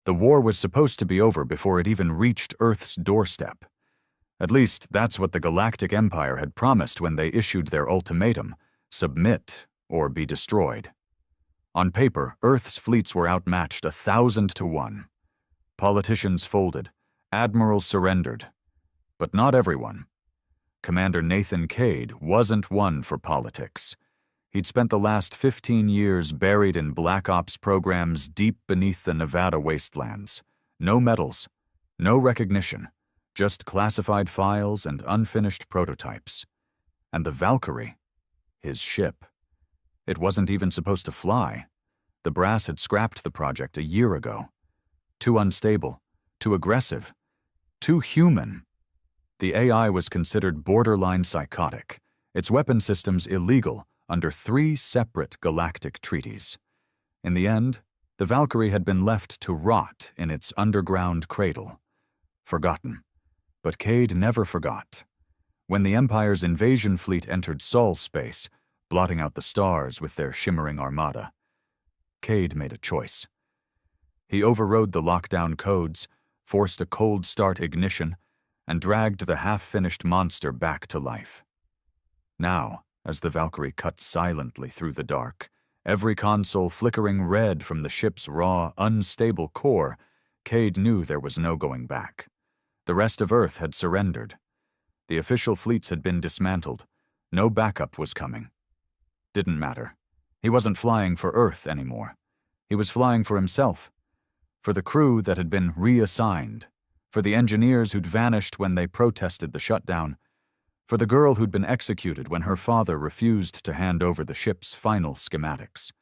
The war was supposed to be over before it even reached Earth's doorstep. At least, that's what the Galactic Empire had promised when they issued their ultimatum: submit or be destroyed. On paper, Earth's fleets were outmatched 1,000 to 1. Politicians folded, admirals surrendered. But not everyone. Commander Nathan Cade wasn't one for politics. He'd spent the last 15 years buried in Black Ops programs deep beneath the Nevada wastelands. No medals, no recognition, just classified files and unfinished prototypes. And the Valkyrie, his ship. It wasn't even supposed to fly. The brass had scrapped the project a year ago. Too unstable, too aggressive, too human. The AI was considered borderline psychotic, its weapon systems illegal under 3 separate galactic treaties. In the end, the Valkyrie had been left to rot in its underground cradle. Forgotten. But Cade never forgot. When the Empire's invasion fleet entered Sol space, blotting out the stars with their shimmering armada, Cade made a choice. He overrode the lockdown codes, forced a cold start ignition, and dragged the half-finished monster back to life. Now, as the Valkyrie cut silently through the dark, every console flickering red from the ship's raw, unstable core, Cade knew there was no going back. The rest of Earth had surrendered. The official fleets had been dismantled. No backup was coming. Didn't matter. He wasn't flying for Earth anymore. He was flying for himself, for the crew that had been reassigned, for the engineers who'd vanished when they protested the shutdown, for the girl who'd been executed when her father refused to hand over the ship's final schematics.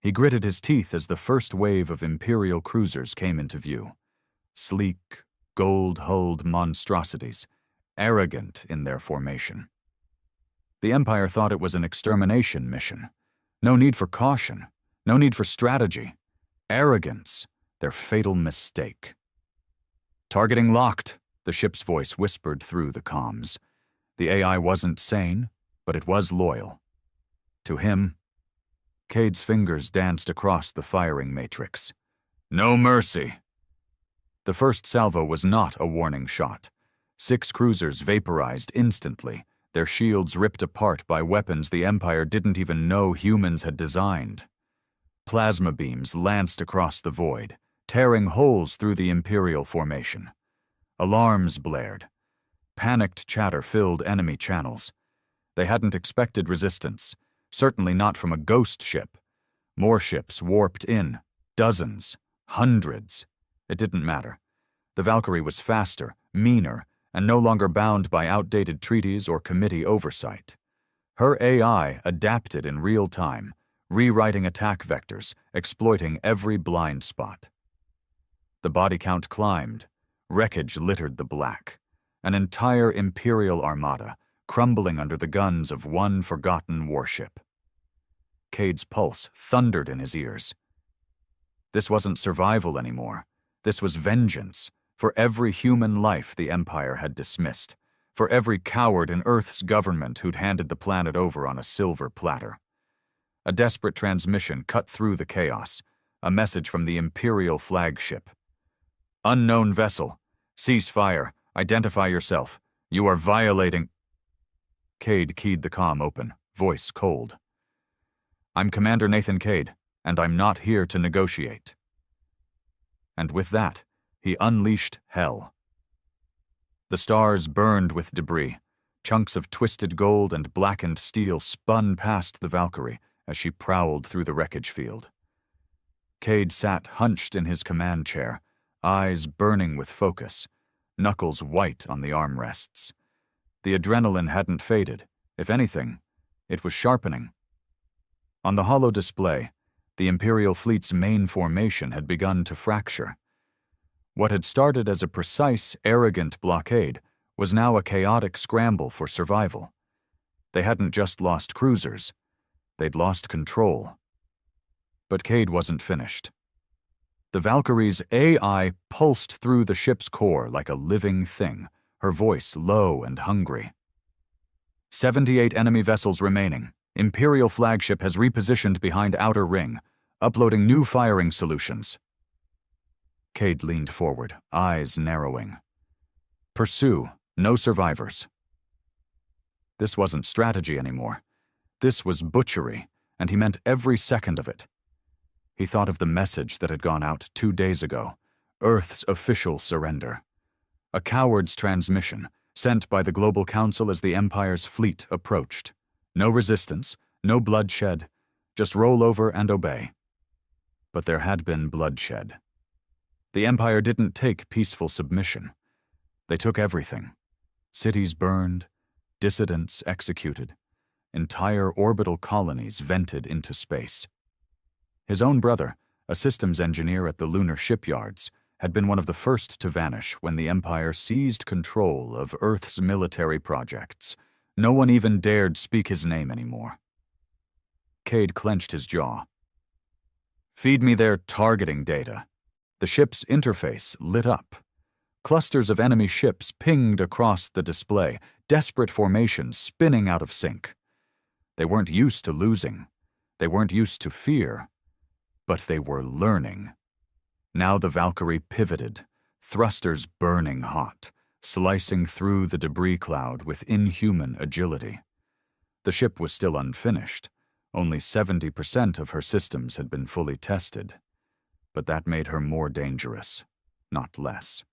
He gritted his teeth as the first wave of Imperial cruisers came into view. Sleek, gold-hulled monstrosities, arrogant in their formation. The Empire thought it was an extermination mission. No need for caution, no need for strategy. Arrogance, their fatal mistake. "Targeting locked," the ship's voice whispered through the comms. The AI wasn't sane, but it was loyal. To him, Cade's fingers danced across the firing matrix. "No mercy." The first salvo was not a warning shot. 6 cruisers vaporized instantly, their shields ripped apart by weapons the Empire didn't even know humans had designed. Plasma beams lanced across the void, tearing holes through the Imperial formation. Alarms blared. Panicked chatter filled enemy channels. They hadn't expected resistance, certainly not from a ghost ship. More ships warped in, dozens, hundreds. It didn't matter. The Valkyrie was faster, meaner, and no longer bound by outdated treaties or committee oversight. Her AI adapted in real time, rewriting attack vectors, exploiting every blind spot. The body count climbed. Wreckage littered the black. An entire Imperial armada, crumbling under the guns of one forgotten warship. Cade's pulse thundered in his ears. This wasn't survival anymore. This was vengeance, for every human life the Empire had dismissed, for every coward in Earth's government who'd handed the planet over on a silver platter. A desperate transmission cut through the chaos, a message from the Imperial flagship. "Unknown vessel. Cease fire. Identify yourself. You are violating—" Cade keyed the comm open, voice cold. "I'm Commander Nathan Cade, and I'm not here to negotiate." And with that, he unleashed hell. The stars burned with debris. Chunks of twisted gold and blackened steel spun past the Valkyrie as she prowled through the wreckage field. Cade sat hunched in his command chair, eyes burning with focus, knuckles white on the armrests. The adrenaline hadn't faded. If anything, it was sharpening. On the holo display, the Imperial fleet's main formation had begun to fracture. What had started as a precise, arrogant blockade was now a chaotic scramble for survival. They hadn't just lost cruisers. They'd lost control. But Cade wasn't finished. The Valkyrie's AI pulsed through the ship's core like a living thing, her voice low and hungry. 78 enemy vessels remaining. Imperial flagship has repositioned behind outer ring, uploading new firing solutions. Cade leaned forward, eyes narrowing. Pursue, no survivors. This wasn't strategy anymore. This was butchery, and he meant every second of it. He thought of the message that had gone out 2 days ago, Earth's official surrender. A coward's transmission, sent by the Global Council as the Empire's fleet approached. No resistance, no bloodshed, just roll over and obey. But there had been bloodshed. The Empire didn't take peaceful submission. They took everything. Cities burned, dissidents executed, entire orbital colonies vented into space. His own brother, a systems engineer at the lunar shipyards, had been one of the first to vanish when the Empire seized control of Earth's military projects. No one even dared speak his name anymore. Cade clenched his jaw. Feed me their targeting data. The ship's interface lit up. Clusters of enemy ships pinged across the display, desperate formations spinning out of sync. They weren't used to losing. They weren't used to fear. But they were learning. Now the Valkyrie pivoted, thrusters burning hot, slicing through the debris cloud with inhuman agility. The ship was still unfinished. Only 70% of her systems had been fully tested. But that made her more dangerous, not less.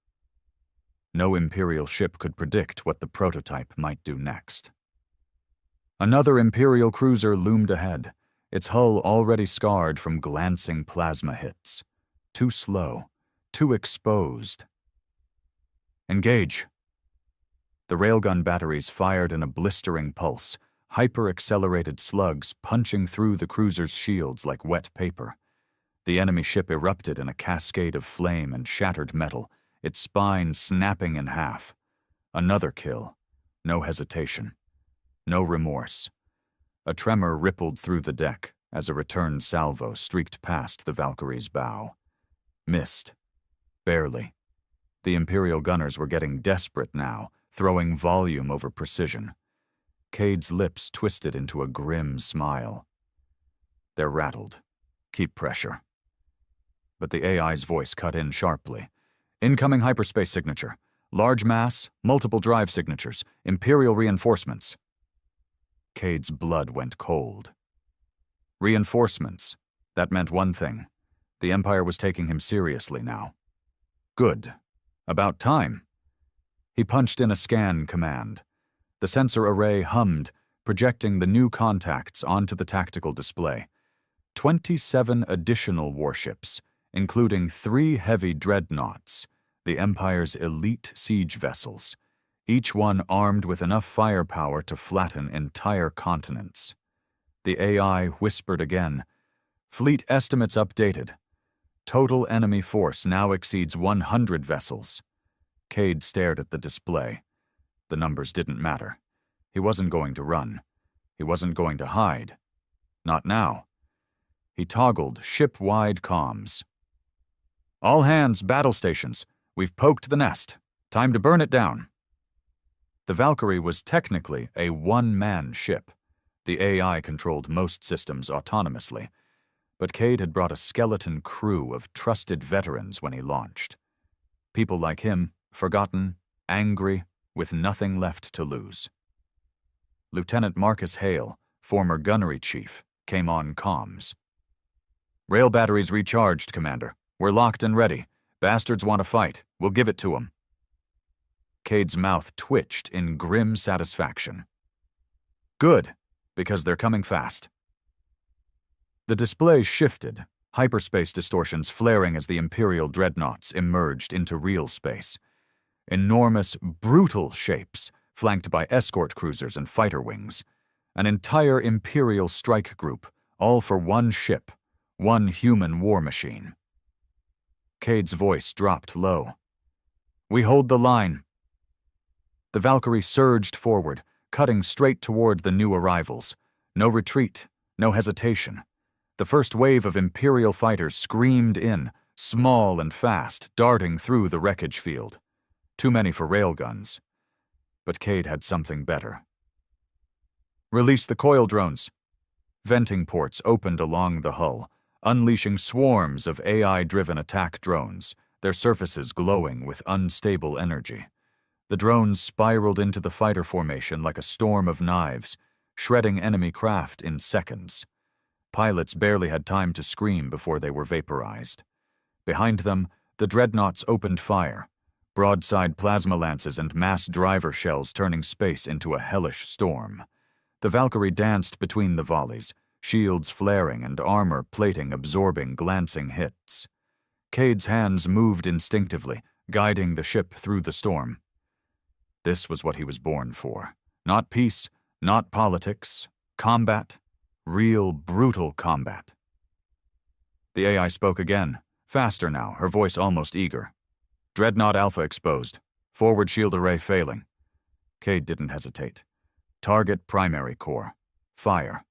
No Imperial ship could predict what the prototype might do next. Another Imperial cruiser loomed ahead, its hull already scarred from glancing plasma hits. Too slow, too exposed. Engage. The railgun batteries fired in a blistering pulse, hyper-accelerated slugs punching through the cruiser's shields like wet paper. The enemy ship erupted in a cascade of flame and shattered metal, its spine snapping in half. Another kill. No hesitation. No remorse. A tremor rippled through the deck as a return salvo streaked past the Valkyrie's bow. Missed. Barely. The Imperial gunners were getting desperate now, throwing volume over precision. Cade's lips twisted into a grim smile. They're rattled. Keep pressure. But the AI's voice cut in sharply. Incoming hyperspace signature. Large mass, multiple drive signatures, Imperial reinforcements. Cade's blood went cold. Reinforcements. That meant one thing. The Empire was taking him seriously now. Good. About time. He punched in a scan command. The sensor array hummed, projecting the new contacts onto the tactical display. 27 additional warships, including 3 heavy dreadnoughts, the Empire's elite siege vessels, each one armed with enough firepower to flatten entire continents. The AI whispered again. Fleet estimates updated. Total enemy force now exceeds 100 vessels. Cade stared at the display. The numbers didn't matter. He wasn't going to run. He wasn't going to hide. Not now. He toggled ship-wide comms. All hands, battle stations. We've poked the nest. Time to burn it down. The Valkyrie was technically a one-man ship. The AI controlled most systems autonomously. But Cade had brought a skeleton crew of trusted veterans when he launched. People like him, forgotten, angry, with nothing left to lose. Lieutenant Marcus Hale, former gunnery chief, came on comms. Rail batteries recharged, Commander. We're locked and ready. Bastards want to fight. We'll give it to them. Cade's mouth twitched in grim satisfaction. Good, because they're coming fast. The display shifted, hyperspace distortions flaring as the Imperial dreadnoughts emerged into real space. Enormous, brutal shapes, flanked by escort cruisers and fighter wings. An entire Imperial strike group, all for one ship, one human war machine. Cade's voice dropped low. We hold the line. The Valkyrie surged forward, cutting straight toward the new arrivals. No retreat, no hesitation. The first wave of Imperial fighters screamed in, small and fast, darting through the wreckage field. Too many for railguns. But Cade had something better. Release the coil drones. Venting ports opened along the hull, unleashing swarms of AI-driven attack drones, their surfaces glowing with unstable energy. The drones spiraled into the fighter formation like a storm of knives, shredding enemy craft in seconds. Pilots barely had time to scream before they were vaporized. Behind them, the dreadnoughts opened fire, broadside plasma lances and mass driver shells turning space into a hellish storm. The Valkyrie danced between the volleys, shields flaring and armor plating absorbing glancing hits. Cade's hands moved instinctively, guiding the ship through the storm. This was what he was born for. Not peace, not politics, combat, real brutal combat. The AI spoke again, faster now, her voice almost eager. Dreadnought Alpha exposed. Forward shield array failing. Cade didn't hesitate. Target primary core. Fire.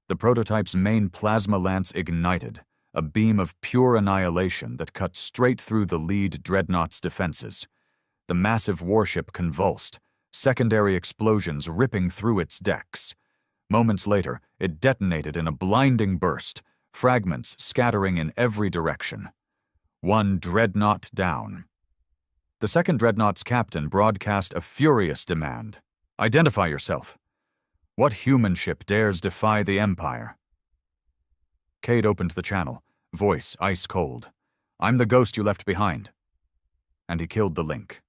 The prototype's main plasma lance ignited, a beam of pure annihilation that cut straight through the lead dreadnought's defenses. The massive warship convulsed, secondary explosions ripping through its decks. Moments later, it detonated in a blinding burst, fragments scattering in every direction. One dreadnought down. The second dreadnought's captain broadcast a furious demand. Identify yourself. What human ship dares defy the Empire? Cade opened the channel, voice ice cold. I'm the ghost you left behind. And he killed the link.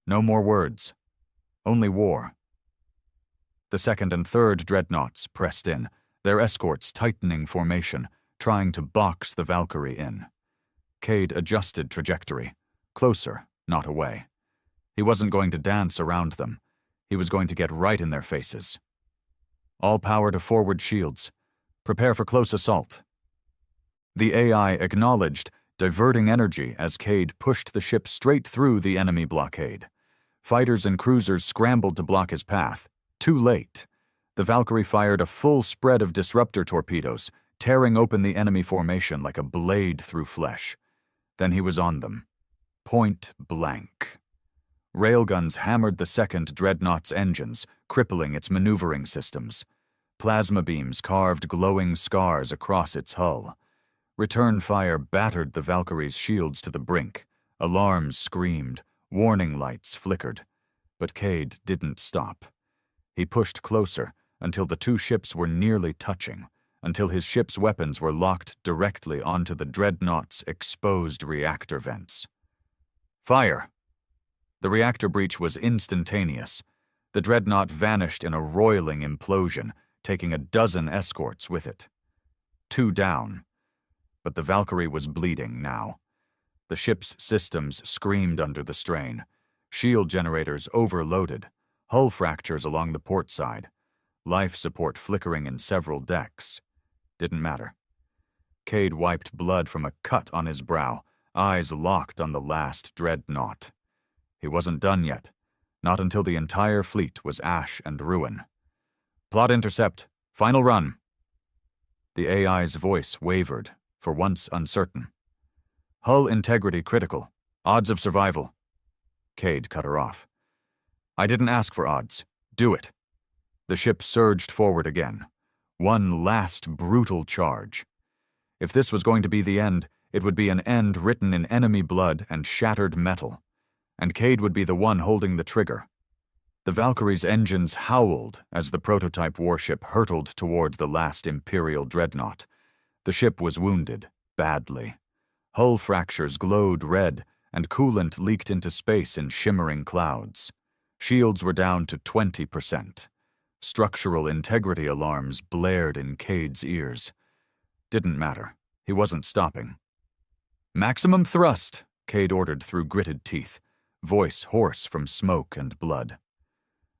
No more words. Only war. The second and third dreadnoughts pressed in, their escorts tightening formation, trying to box the Valkyrie in. Cade adjusted trajectory. Closer, not away. He wasn't going to dance around them. He was going to get right in their faces. All power to forward shields. Prepare for close assault. The AI acknowledged, diverting energy as Cade pushed the ship straight through the enemy blockade. Fighters and cruisers scrambled to block his path. Too late. The Valkyrie fired a full spread of disruptor torpedoes, tearing open the enemy formation like a blade through flesh. Then he was on them. Point blank. Railguns hammered the second dreadnought's engines, crippling its maneuvering systems. Plasma beams carved glowing scars across its hull. Return fire battered the Valkyrie's shields to the brink. Alarms screamed, warning lights flickered. But Cade didn't stop. He pushed closer until the two ships were nearly touching, until his ship's weapons were locked directly onto the dreadnought's exposed reactor vents. Fire! The reactor breach was instantaneous. The dreadnought vanished in a roiling implosion, taking a dozen escorts with it. 2 down. But the Valkyrie was bleeding now. The ship's systems screamed under the strain. Shield generators overloaded, hull fractures along the port side, life support flickering in several decks. Didn't matter. Cade wiped blood from a cut on his brow, eyes locked on the last dreadnought. He wasn't done yet, not until the entire fleet was ash and ruin. Plot intercept, final run. The AI's voice wavered, for once uncertain. Hull integrity critical, odds of survival. Cade cut her off. I didn't ask for odds. Do it. The ship surged forward again. One last brutal charge. If this was going to be the end, it would be an end written in enemy blood and shattered metal. And Cade would be the one holding the trigger. The Valkyrie's engines howled as the prototype warship hurtled toward the last Imperial dreadnought. The ship was wounded, badly. Hull fractures glowed red, and coolant leaked into space in shimmering clouds. Shields were down to 20%. Structural integrity alarms blared in Cade's ears. Didn't matter. He wasn't stopping. Maximum thrust, Cade ordered through gritted teeth, voice hoarse from smoke and blood.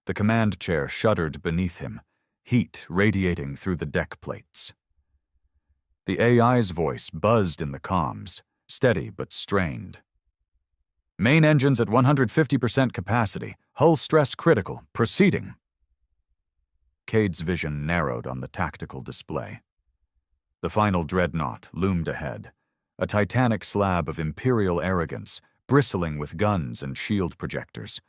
The command chair shuddered beneath him, heat radiating through the deck plates. The AI's voice buzzed in the comms, steady but strained. Main engines at 150% capacity, hull stress critical, proceeding. Cade's vision narrowed on the tactical display. The final dreadnought loomed ahead, a titanic slab of imperial arrogance, bristling with guns and shield projectors.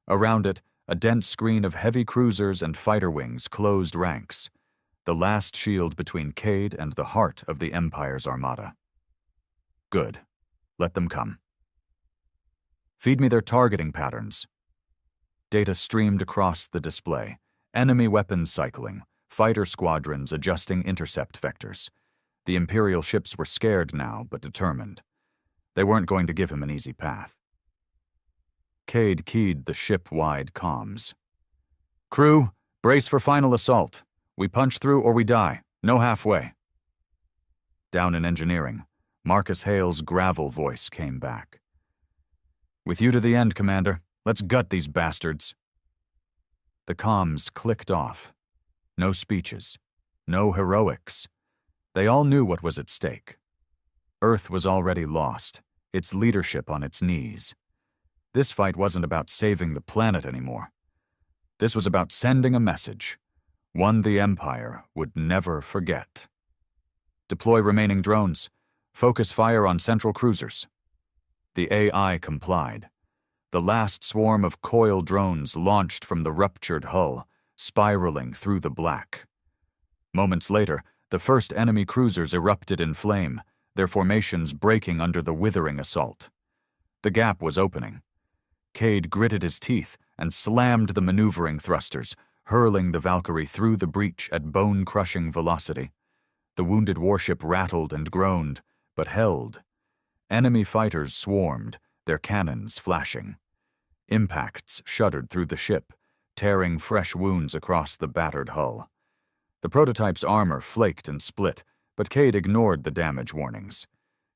Around it, a dense screen of heavy cruisers and fighter wings closed ranks, the last shield between Cade and the heart of the Empire's armada. Good. Let them come. Feed me their targeting patterns. Data streamed across the display. Enemy weapons cycling, fighter squadrons adjusting intercept vectors. The Imperial ships were scared now, but determined. They weren't going to give him an easy path. Cade keyed the ship-wide comms. Crew, brace for final assault. We punch through or we die. No halfway. Down in engineering, Marcus Hale's gravel voice came back. With you to the end, Commander. Let's gut these bastards. The comms clicked off. No speeches. No heroics. They all knew what was at stake. Earth was already lost, its leadership on its knees. This fight wasn't about saving the planet anymore. This was about sending a message, one the Empire would never forget. Deploy remaining drones. Focus fire on central cruisers. The AI complied. The last swarm of coil drones launched from the ruptured hull, spiraling through the black. Moments later, the first enemy cruisers erupted in flame, their formations breaking under the withering assault. The gap was opening. Cade gritted his teeth and slammed the maneuvering thrusters, hurling the Valkyrie through the breach at bone-crushing velocity. The wounded warship rattled and groaned, but held. Enemy fighters swarmed, their cannons flashing. Impacts shuddered through the ship, tearing fresh wounds across the battered hull. The prototype's armor flaked and split, but Cade ignored the damage warnings.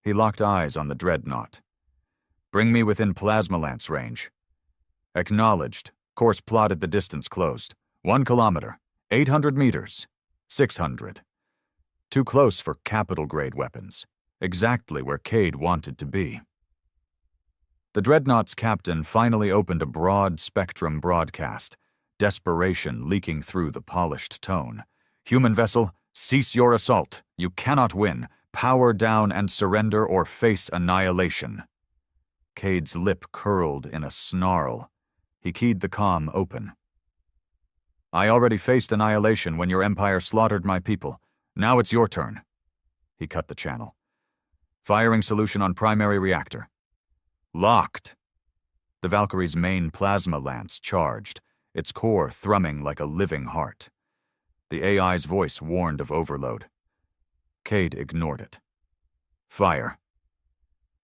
He locked eyes on the dreadnought. Bring me within plasma lance range. Acknowledged. Course plotted, the distance closed. 1 kilometer. 800 meters. 600. Too close for capital-grade weapons. Exactly where Cade wanted to be. The dreadnought's captain finally opened a broad-spectrum broadcast, desperation leaking through the polished tone. Human vessel, cease your assault. You cannot win. Power down and surrender or face annihilation. Cade's lip curled in a snarl. He keyed the comm open. I already faced annihilation when your Empire slaughtered my people. Now it's your turn. He cut the channel. Firing solution on primary reactor. Locked. The Valkyrie's main plasma lance charged, its core thrumming like a living heart. The AI's voice warned of overload. Cade ignored it. Fire.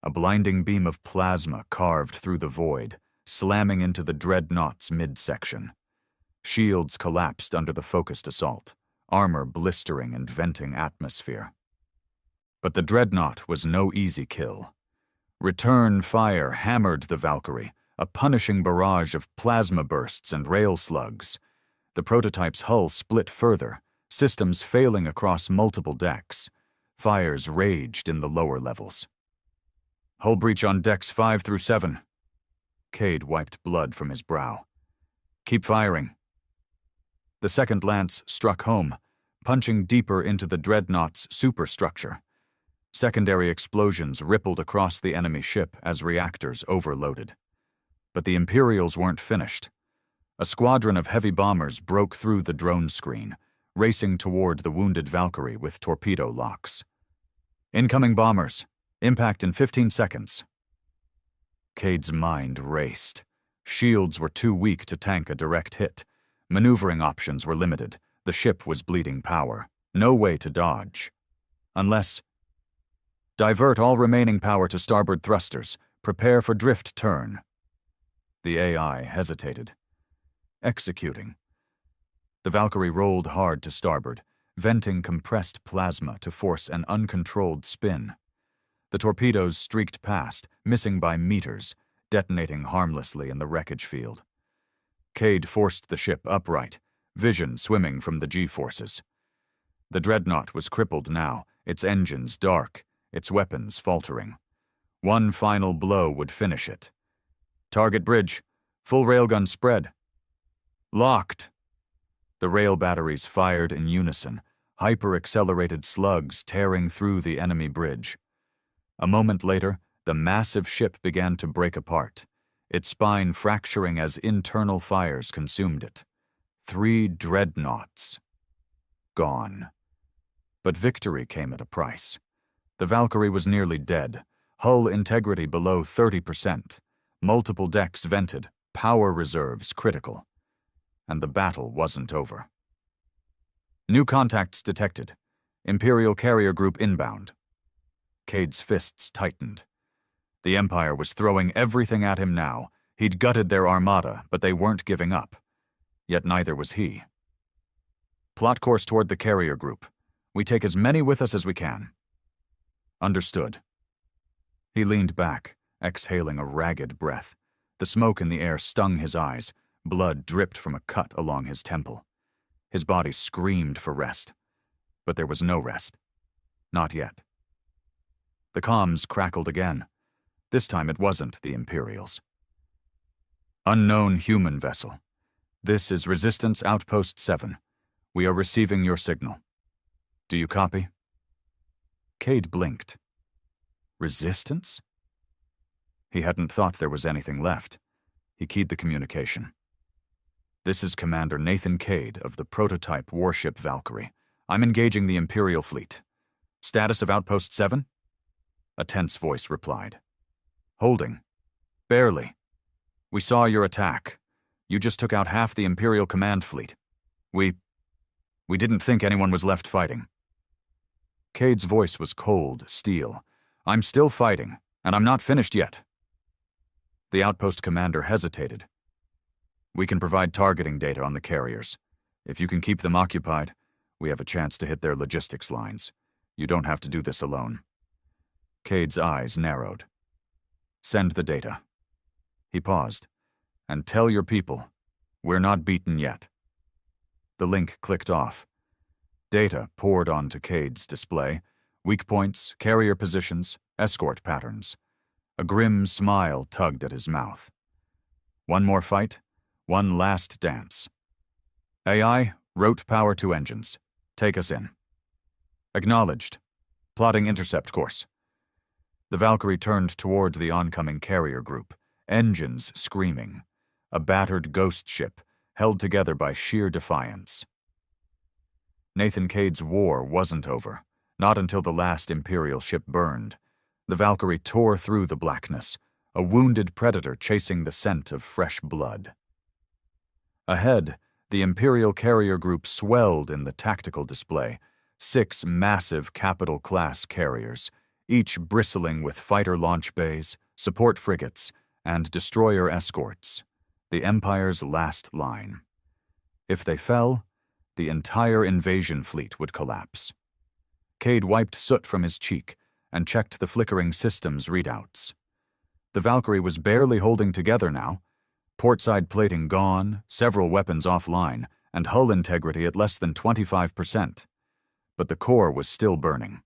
A blinding beam of plasma carved through the void, slamming into the dreadnought's midsection. Shields collapsed under the focused assault, armor blistering and venting atmosphere. But the dreadnought was no easy kill. Return fire hammered the Valkyrie, a punishing barrage of plasma bursts and rail slugs. The prototype's hull split further, systems failing across multiple decks. Fires raged in the lower levels. Hull breach on decks 5 through 7. Cade wiped blood from his brow. Keep firing. The second lance struck home, punching deeper into the dreadnought's superstructure. Secondary explosions rippled across the enemy ship as reactors overloaded. But the Imperials weren't finished. A squadron of heavy bombers broke through the drone screen, racing toward the wounded Valkyrie with torpedo locks. Incoming bombers. Impact in 15 seconds. Cade's mind raced. Shields were too weak to tank a direct hit. Maneuvering options were limited. The ship was bleeding power. No way to dodge. Unless... Divert all remaining power to starboard thrusters. Prepare for drift turn. The AI hesitated. Executing. The Valkyrie rolled hard to starboard, venting compressed plasma to force an uncontrolled spin. The torpedoes streaked past, missing by meters, detonating harmlessly in the wreckage field. Cade forced the ship upright, vision swimming from the G-forces. The dreadnought was crippled now, its engines dark, its weapons faltering. One final blow would finish it. Target bridge. Full railgun spread. Locked. The rail batteries fired in unison, hyper-accelerated slugs tearing through the enemy bridge. A moment later, the massive ship began to break apart, its spine fracturing as internal fires consumed it. 3 dreadnoughts. Gone. But victory came at a price. The Valkyrie was nearly dead, hull integrity below 30%, multiple decks vented, power reserves critical. And the battle wasn't over. New contacts detected. Imperial carrier group inbound. Cade's fists tightened. The Empire was throwing everything at him now. He'd gutted their armada, but they weren't giving up. Yet neither was he. Plot course toward the carrier group. We take as many with us as we can. Understood. He leaned back, exhaling a ragged breath. The smoke in the air stung his eyes. Blood dripped from a cut along his temple. His body screamed for rest. But there was no rest. Not yet. The comms crackled again. This time it wasn't the Imperials. Unknown human vessel. This is Resistance Outpost 7. We are receiving your signal. Do you copy? Cade blinked. Resistance? He hadn't thought there was anything left. He keyed the communication. This is Commander Nathan Cade of the prototype warship Valkyrie. I'm engaging the Imperial fleet. Status of Outpost 7? A tense voice replied. Holding. Barely. We saw your attack. You just took out half the Imperial command fleet. We didn't think anyone was left fighting. Cade's voice was cold steel. I'm still fighting, and I'm not finished yet. The outpost commander hesitated. We can provide targeting data on the carriers. If you can keep them occupied, we have a chance to hit their logistics lines. You don't have to do this alone. Cade's eyes narrowed. Send the data. He paused. And tell your people, we're not beaten yet. The link clicked off. Data poured onto Cade's display. Weak points, carrier positions, escort patterns. A grim smile tugged at his mouth. One more fight, one last dance. AI, rote power to engines. Take us in. Acknowledged. Plotting intercept course. The Valkyrie turned toward the oncoming carrier group, engines screaming. A battered ghost ship, held together by sheer defiance. Nathan Cade's war wasn't over, not until the last Imperial ship burned. The Valkyrie tore through the blackness, a wounded predator chasing the scent of fresh blood. Ahead, the Imperial carrier group swelled in the tactical display, 6 massive capital-class carriers, each bristling with fighter launch bays, support frigates, and destroyer escorts. The Empire's last line. If they fell, the entire invasion fleet would collapse. Cade wiped soot from his cheek and checked the flickering systems readouts. The Valkyrie was barely holding together now, portside plating gone, several weapons offline, and hull integrity at less than 25%. But the core was still burning.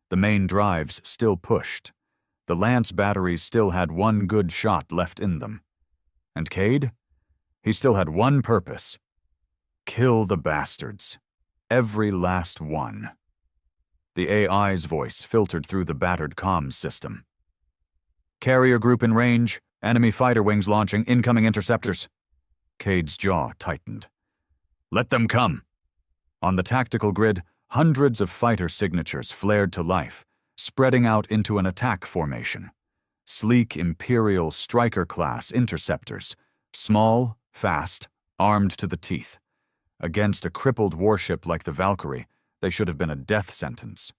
The main drives still pushed. The Lance batteries still had one good shot left in them. And Cade? He still had one purpose. Kill the bastards. Every last one. The AI's voice filtered through the battered comms system. Carrier group in range, enemy fighter wings launching incoming interceptors. Cade's jaw tightened. Let them come. On the tactical grid, hundreds of fighter signatures flared to life, spreading out into an attack formation. Sleek Imperial Striker-class interceptors, small, fast, armed to the teeth. Against a crippled warship like the Valkyrie, they should have been a death sentence.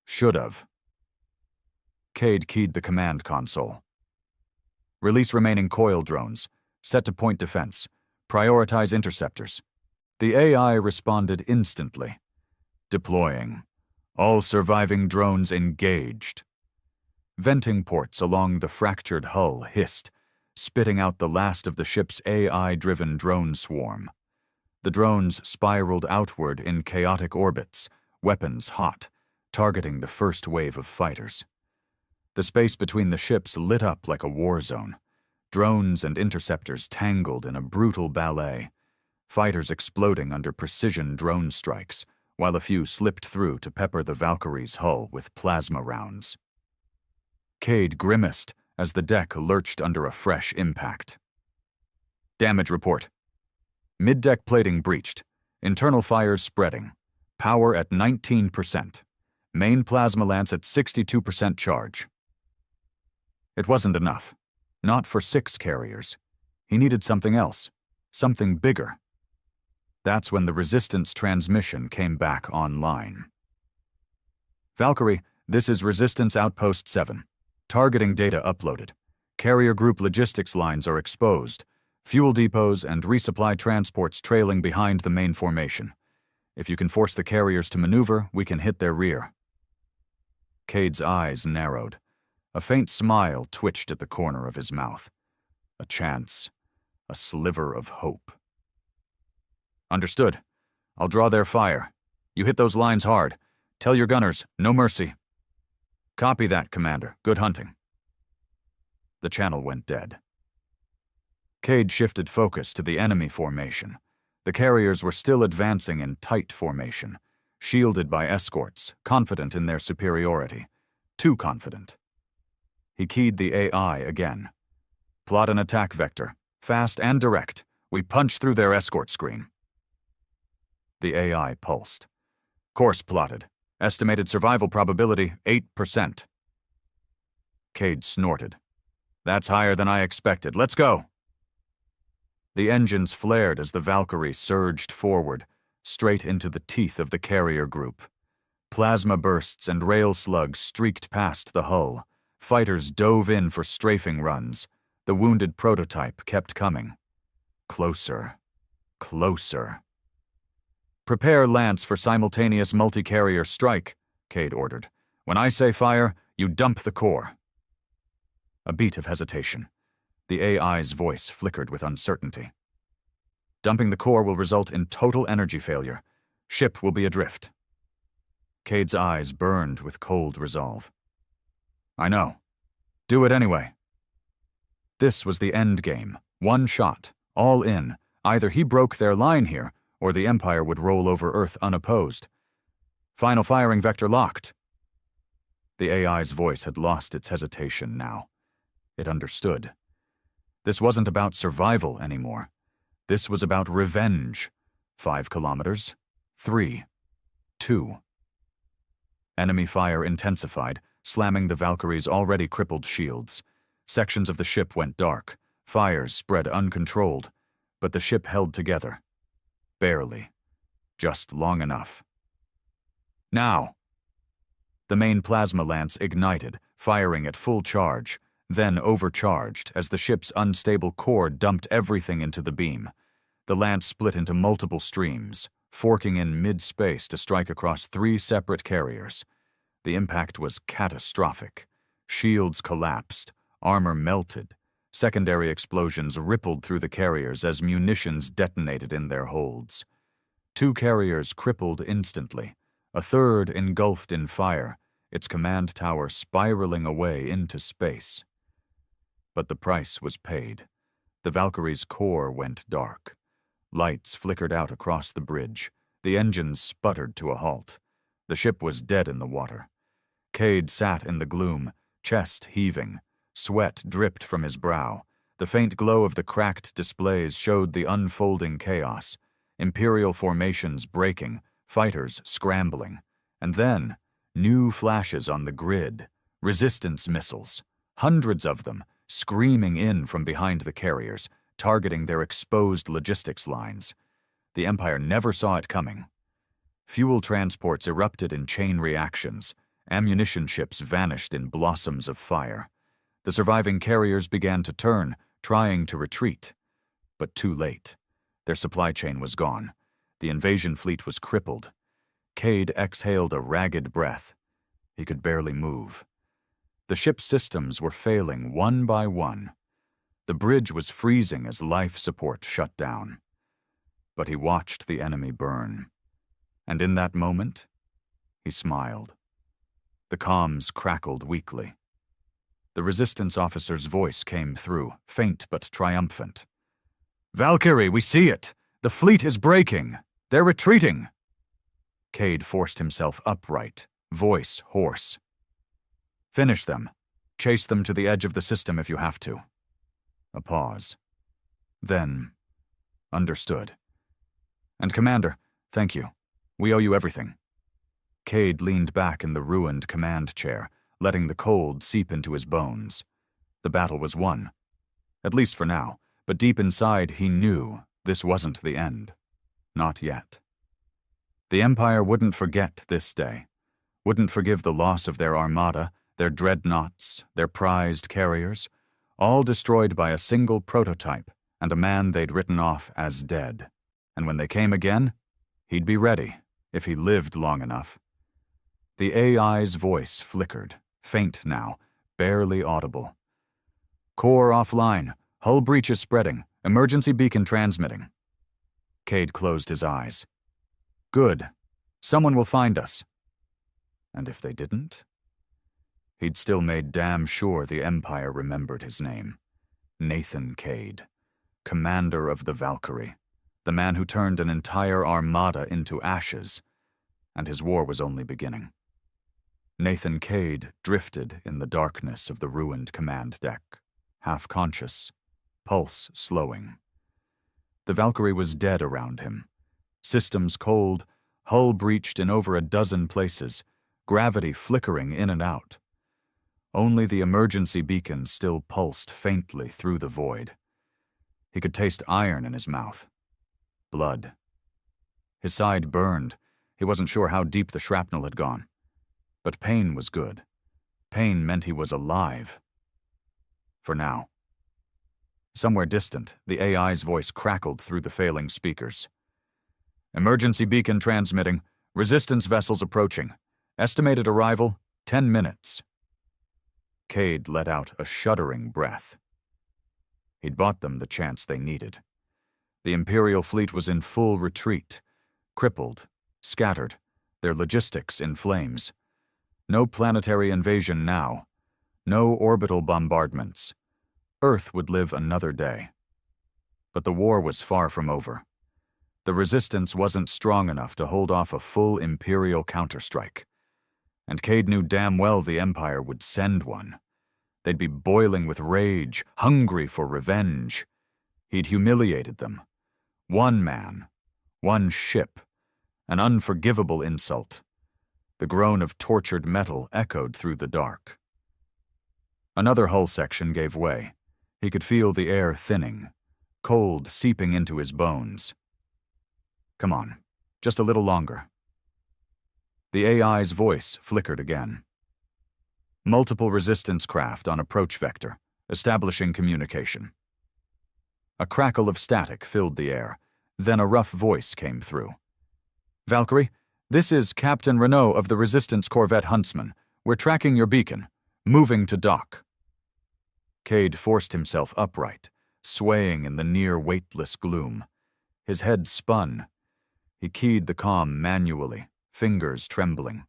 Should have. Cade keyed the command console. Release remaining coil drones. Set to point defense. Prioritize interceptors. The AI responded instantly. Deploying. All surviving drones engaged. Venting ports along the fractured hull hissed, spitting out the last of the ship's AI-driven drone swarm. The drones spiraled outward in chaotic orbits, weapons hot, targeting the first wave of fighters. The space between the ships lit up like a war zone. Drones and interceptors tangled in a brutal ballet, fighters exploding under precision drone strikes, while a few slipped through to pepper the Valkyrie's hull with plasma rounds. Cade grimaced as the deck lurched under a fresh impact. Damage report. Mid-deck plating breached. Internal fires spreading. Power at 19%. Main plasma lance at 62% charge. It wasn't enough. Not for 6 carriers. He needed something else. Something bigger. That's when the Resistance transmission came back online. Valkyrie, this is Resistance Outpost 7. Targeting data uploaded. Carrier group logistics lines are exposed. Fuel depots and resupply transports trailing behind the main formation. If you can force the carriers to maneuver, we can hit their rear. Cade's eyes narrowed. A faint smile twitched at the corner of his mouth. A chance. A sliver of hope. Understood. I'll draw their fire. You hit those lines hard. Tell your gunners, no mercy. Copy that, Commander. Good hunting. The channel went dead. Cade shifted focus to the enemy formation. The carriers were still advancing in tight formation, shielded by escorts, confident in their superiority. Too confident. He keyed the AI again. Plot an attack vector, fast and direct. We punch through their escort screen. The AI pulsed. Course plotted. Estimated survival probability, 8%. Cade snorted. That's higher than I expected. Let's go. The engines flared as the Valkyrie surged forward, straight into the teeth of the carrier group. Plasma bursts and rail slugs streaked past the hull. Fighters dove in for strafing runs. The wounded prototype kept coming. Closer. Closer. Prepare Lance for simultaneous multi-carrier strike, Cade ordered. When I say fire, you dump the core. A beat of hesitation. The AI's voice flickered with uncertainty. Dumping the core will result in total energy failure. Ship will be adrift. Cade's eyes burned with cold resolve. I know. Do it anyway. This was the end game. One shot. All in. Either he broke their line here, or the Empire would roll over Earth unopposed. Final firing vector locked. The AI's voice had lost its hesitation now. It understood. This wasn't about survival anymore. This was about revenge. 5 kilometers. 3. 2. Enemy fire intensified, slamming the Valkyrie's already crippled shields. Sections of the ship went dark. Fires spread uncontrolled, but the ship held together. Barely. Just long enough. Now! The main plasma lance ignited, firing at full charge, then overcharged as the ship's unstable core dumped everything into the beam. The lance split into multiple streams, forking in mid-space to strike across 3 separate carriers. The impact was catastrophic. Shields collapsed, armor melted. Secondary explosions rippled through the carriers as munitions detonated in their holds. 2 carriers crippled instantly, a third engulfed in fire, its command tower spiraling away into space. But the price was paid. The Valkyrie's core went dark. Lights flickered out across the bridge. The engines sputtered to a halt. The ship was dead in the water. Cade sat in the gloom, chest heaving. Sweat dripped from his brow. The faint glow of the cracked displays showed the unfolding chaos. Imperial formations breaking, fighters scrambling. And then, new flashes on the grid. Resistance missiles. Hundreds of them, screaming in from behind the carriers, targeting their exposed logistics lines. The Empire never saw it coming. Fuel transports erupted in chain reactions. Ammunition ships vanished in blossoms of fire. The surviving carriers began to turn, trying to retreat. But too late. Their supply chain was gone. The invasion fleet was crippled. Cade exhaled a ragged breath. He could barely move. The ship's systems were failing one by one. The bridge was freezing as life support shut down. But he watched the enemy burn. And in that moment, he smiled. The comms crackled weakly. The resistance officer's voice came through, faint but triumphant. "Valkyrie, we see it! The fleet is breaking! They're retreating!" Cade forced himself upright, voice hoarse. "Finish them. Chase them to the edge of the system if you have to." A pause. Then, understood. "And Commander, thank you. We owe you everything." Cade leaned back in the ruined command chair, letting the cold seep into his bones. The battle was won. At least for now, but deep inside he knew this wasn't the end. Not yet. The Empire wouldn't forget this day, wouldn't forgive the loss of their armada, their dreadnoughts, their prized carriers, all destroyed by a single prototype and a man they'd written off as dead. And when they came again, he'd be ready, if he lived long enough. The AI's voice flickered, faint now, barely audible. Core offline, hull breach is spreading, emergency beacon transmitting. Cade closed his eyes. Good. Someone will find us. And if they didn't? He'd still made damn sure the Empire remembered his name. Nathan Cade, commander of the Valkyrie, the man who turned an entire armada into ashes, and his war was only beginning. Nathan Cade drifted in the darkness of the ruined command deck, half-conscious, pulse slowing. The Valkyrie was dead around him. Systems cold, hull breached in over a dozen places, gravity flickering in and out. Only the emergency beacon still pulsed faintly through the void. He could taste iron in his mouth. Blood. His side burned. He wasn't sure how deep the shrapnel had gone. But pain was good. Pain meant he was alive. For now. Somewhere distant, the AI's voice crackled through the failing speakers. Emergency beacon transmitting. Resistance vessels approaching. Estimated arrival, 10 minutes. Cade let out a shuddering breath. He'd bought them the chance they needed. The Imperial fleet was in full retreat, crippled, scattered, their logistics in flames. No planetary invasion now. No orbital bombardments. Earth would live another day. But the war was far from over. The resistance wasn't strong enough to hold off a full Imperial counterstrike. And Cade knew damn well the Empire would send one. They'd be boiling with rage, hungry for revenge. He'd humiliated them. One man, one ship, an unforgivable insult. The groan of tortured metal echoed through the dark. Another hull section gave way. He could feel the air thinning, cold seeping into his bones. Come on, just a little longer. The AI's voice flickered again. Multiple resistance craft on approach vector, establishing communication. A crackle of static filled the air, then a rough voice came through. Valkyrie, this is Captain Renault of the Resistance Corvette Huntsman. We're tracking your beacon, moving to dock. Cade forced himself upright, swaying in the near-weightless gloom. His head spun. He keyed the comm manually, fingers trembling.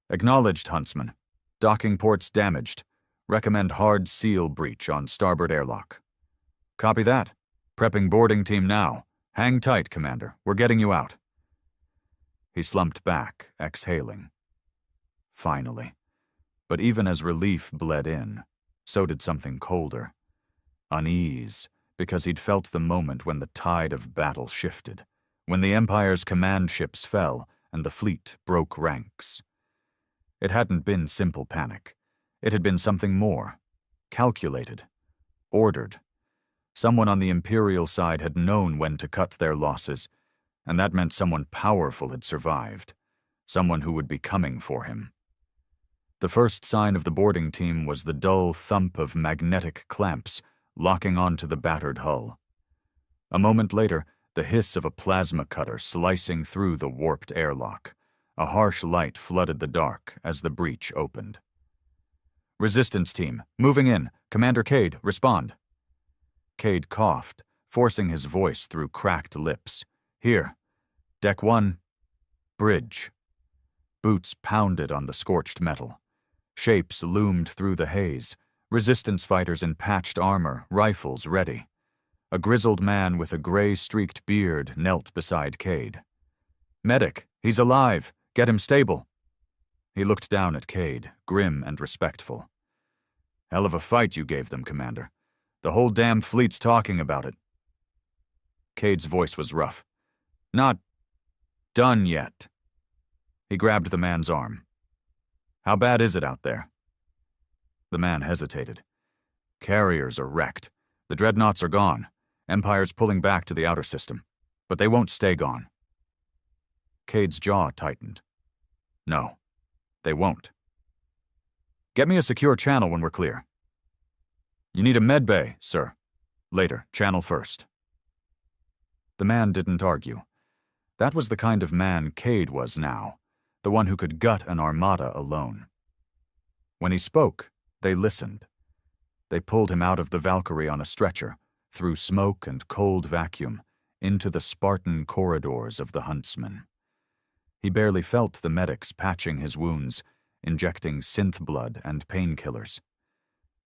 Acknowledged, Huntsman. Docking ports damaged. Recommend hard seal breach on starboard airlock. Copy that. Prepping boarding team now. Hang tight, Commander. We're getting you out. He slumped back, exhaling. Finally. But even as relief bled in, so did something colder. Unease, because he'd felt the moment when the tide of battle shifted, when the Empire's command ships fell and the fleet broke ranks. It hadn't been simple panic. It had been something more. Calculated. Ordered. Someone on the Imperial side had known when to cut their losses, and that meant someone powerful had survived. Someone who would be coming for him. The first sign of the boarding team was the dull thump of magnetic clamps locking onto the battered hull. A moment later, the hiss of a plasma cutter slicing through the warped airlock. A harsh light flooded the dark as the breach opened. Resistance team, moving in. Commander Cade, respond. Cade coughed, forcing his voice through cracked lips. Here. Deck 1. Bridge. Boots pounded on the scorched metal. Shapes loomed through the haze. Resistance fighters in patched armor, rifles ready. A grizzled man with a gray-streaked beard knelt beside Cade. Medic, he's alive. Get him stable. He looked down at Cade, grim and respectful. Hell of a fight you gave them, Commander. The whole damn fleet's talking about it. Cade's voice was rough. Not done yet. He grabbed the man's arm. How bad is it out there? The man hesitated. Carriers are wrecked. The dreadnoughts are gone. Empire's pulling back to the outer system. But they won't stay gone. Cade's jaw tightened. No, they won't. Get me a secure channel when we're clear. You need a med bay, sir. Later, channel first. The man didn't argue. That was the kind of man Cade was now, the one who could gut an armada alone. When he spoke, they listened. They pulled him out of the Valkyrie on a stretcher, through smoke and cold vacuum, into the Spartan corridors of the Huntsman. He barely felt the medics patching his wounds, injecting synth blood and painkillers.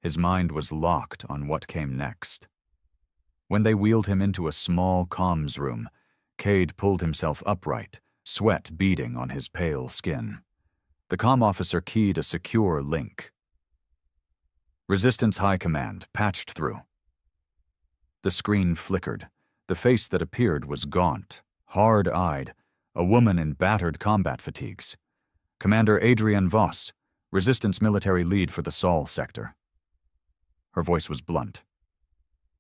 His mind was locked on what came next. When they wheeled him into a small comms room, Cade pulled himself upright, sweat beading on his pale skin. The comm officer keyed a secure link. Resistance High Command patched through. The screen flickered. The face that appeared was gaunt, hard-eyed, a woman in battered combat fatigues. Commander Adrienne Voss, Resistance Military Lead for the Sol sector. Her voice was blunt.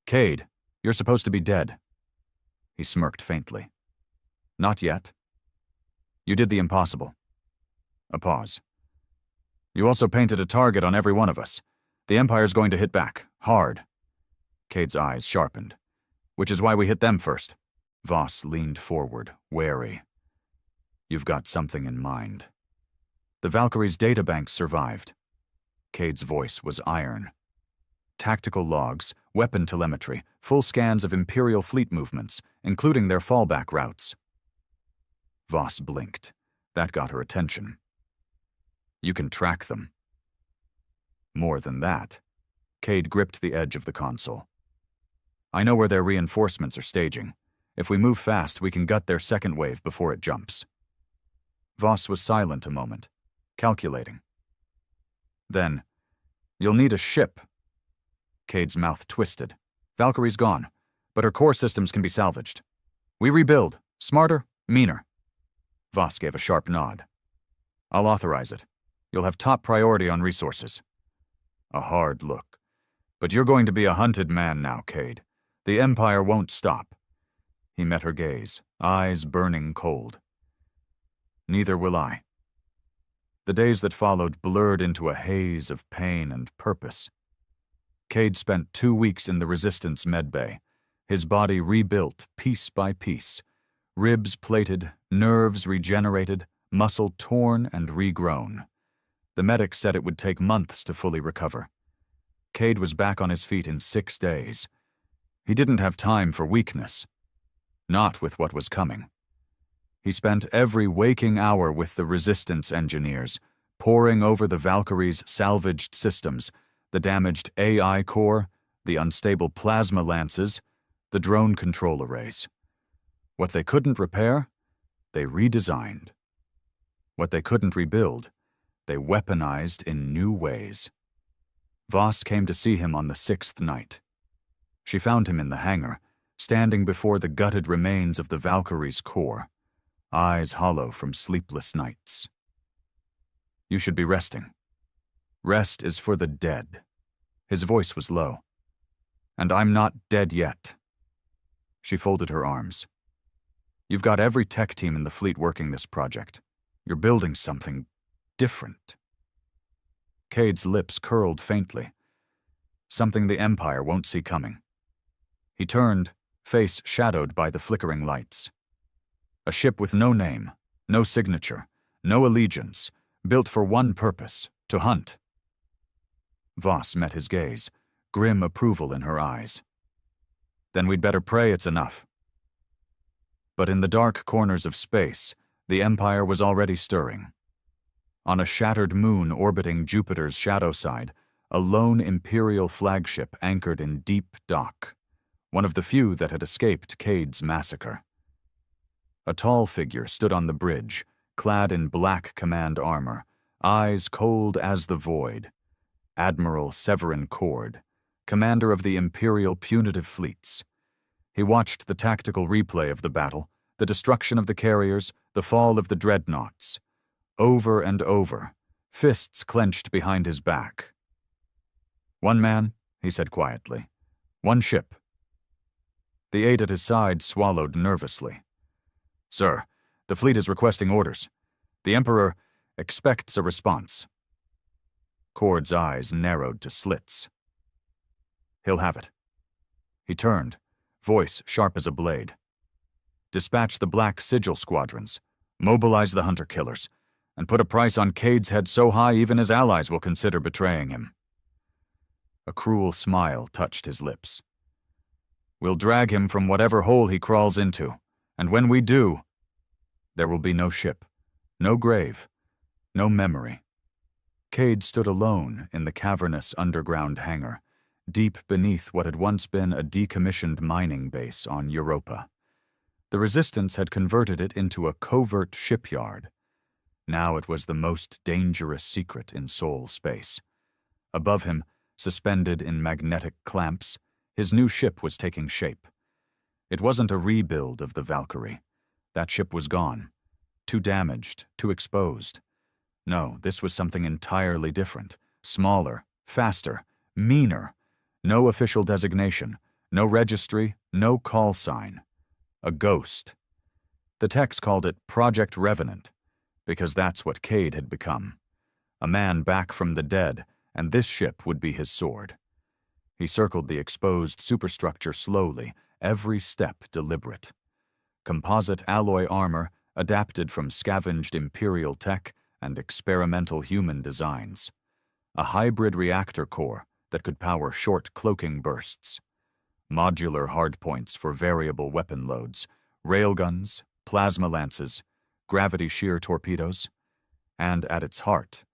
Cade, you're supposed to be dead. He smirked faintly. Not yet. You did the impossible. A pause. You also painted a target on every one of us. The Empire's going to hit back, hard. Cade's eyes sharpened. Which is why we hit them first. Voss leaned forward, wary. You've got something in mind. The Valkyrie's databanks survived. Cade's voice was iron. Tactical logs, weapon telemetry, full scans of Imperial fleet movements, including their fallback routes. Voss blinked. That got her attention. You can track them. More than that. Cade gripped the edge of the console. I know where their reinforcements are staging. If we move fast, we can gut their second wave before it jumps. Voss was silent a moment, calculating. Then, you'll need a ship. Cade's mouth twisted. Valkyrie's gone, but her core systems can be salvaged. We rebuild. Smarter, meaner. Voss gave a sharp nod. I'll authorize it. You'll have top priority on resources. A hard look. But you're going to be a hunted man now, Cade. The Empire won't stop. He met her gaze, eyes burning cold. Neither will I. The days that followed blurred into a haze of pain and purpose. Cade spent 2 weeks in the Resistance medbay, his body rebuilt piece by piece, ribs plated, nerves regenerated, muscle torn and regrown. The medics said it would take months to fully recover. Cade was back on his feet in 6 days. He didn't have time for weakness. Not with what was coming. He spent every waking hour with the Resistance engineers, poring over the Valkyrie's salvaged systems, the damaged AI core, the unstable plasma lances, the drone control arrays. What they couldn't repair, they redesigned. What they couldn't rebuild, they weaponized in new ways. Voss came to see him on the 6th night. She found him in the hangar, standing before the gutted remains of the Valkyrie's core, eyes hollow from sleepless nights. You should be resting. Rest is for the dead. His voice was low. And I'm not dead yet. She folded her arms. You've got every tech team in the fleet working this project. You're building something different. Cade's lips curled faintly. Something the Empire won't see coming. He turned, face shadowed by the flickering lights. A ship with no name, no signature, no allegiance, built for one purpose, to hunt. Voss met his gaze, grim approval in her eyes. Then we'd better pray it's enough. But in the dark corners of space, the Empire was already stirring. On a shattered moon orbiting Jupiter's shadow side, a lone Imperial flagship anchored in deep dock, one of the few that had escaped Cade's massacre. A tall figure stood on the bridge, clad in black command armor, eyes cold as the void. Admiral Severin Cord, commander of the Imperial punitive fleets. He watched the tactical replay of the battle, the destruction of the carriers, the fall of the dreadnoughts. Over and over, fists clenched behind his back. One man, he said quietly. "One ship." The aide at his side swallowed nervously. "Sir, the fleet is requesting orders. The Emperor expects a response." Cord's eyes narrowed to slits. "He'll have it." He turned, voice sharp as a blade. "Dispatch the Black Sigil squadrons, mobilize the hunter-killers, and put a price on Cade's head so high even his allies will consider betraying him." A cruel smile touched his lips. "We'll drag him from whatever hole he crawls into, and when we do, there will be no ship, no grave, no memory." Cade stood alone in the cavernous underground hangar, deep beneath what had once been a decommissioned mining base on Europa. The Resistance had converted it into a covert shipyard. Now it was the most dangerous secret in Sol space. Above him, suspended in magnetic clamps, his new ship was taking shape. It wasn't a rebuild of the Valkyrie. That ship was gone. Too damaged, too exposed. No, this was something entirely different. Smaller, faster, meaner. No official designation, no registry, no call sign. A ghost. The text called it Project Revenant, because that's what Cade had become. A man back from the dead, and this ship would be his sword. He circled the exposed superstructure slowly, every step deliberate. Composite alloy armor adapted from scavenged Imperial tech and experimental human designs. A hybrid reactor core that could power short cloaking bursts. Modular hardpoints for variable weapon loads, railguns, plasma lances, gravity shear torpedoes. And at its heart,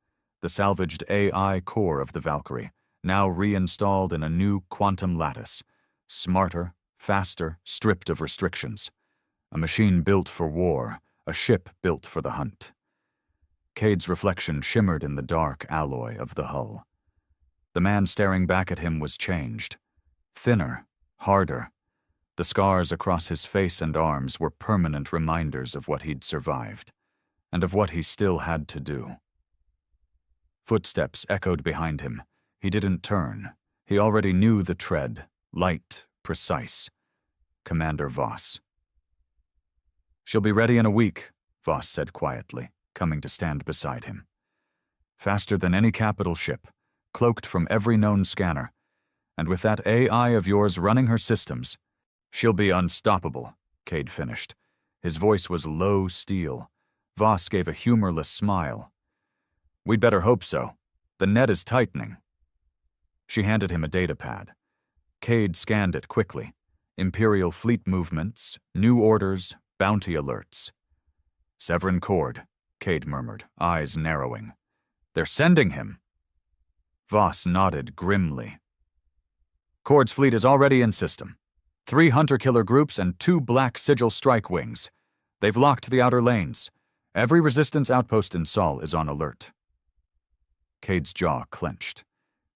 the salvaged AI core of the Valkyrie, now reinstalled in a new quantum lattice, smarter, faster, stripped of restrictions. A machine built for war, a ship built for the hunt. Cade's reflection shimmered in the dark alloy of the hull. The man staring back at him was changed. Thinner, harder. The scars across his face and arms were permanent reminders of what he'd survived, and of what he still had to do. Footsteps echoed behind him. He didn't turn. He already knew the tread, light, precise. Commander Voss. "She'll be ready in a week," Voss said quietly, coming to stand beside him. "Faster than any capital ship, cloaked from every known scanner, and with that AI of yours running her systems, she'll be unstoppable," Cade finished. His voice was low steel. Voss gave a humorless smile. "We'd better hope so. The net is tightening." She handed him a datapad. Cade scanned it quickly. Imperial fleet movements, new orders, bounty alerts. "Severin Cord," Cade murmured, eyes narrowing. "They're sending him." Voss nodded grimly. "Cord's fleet is already in system. 3 hunter-killer groups and 2 Black Sigil strike wings. They've locked the outer lanes. Every Resistance outpost in Sol is on alert." Cade's jaw clenched.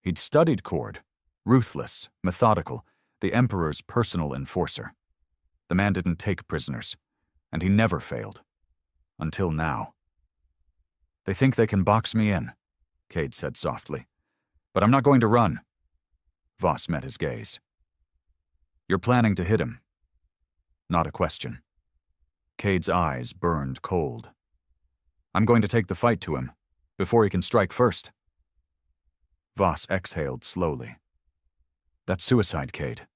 He'd studied Cord. Ruthless, methodical, the Emperor's personal enforcer. The man didn't take prisoners, and he never failed. Until now. "They think they can box me in," Cade said softly. "But I'm not going to run." Voss met his gaze. "You're planning to hit him." Not a question. Cade's eyes burned cold. "I'm going to take the fight to him, before he can strike first." Voss exhaled slowly. "That's suicide, Cade.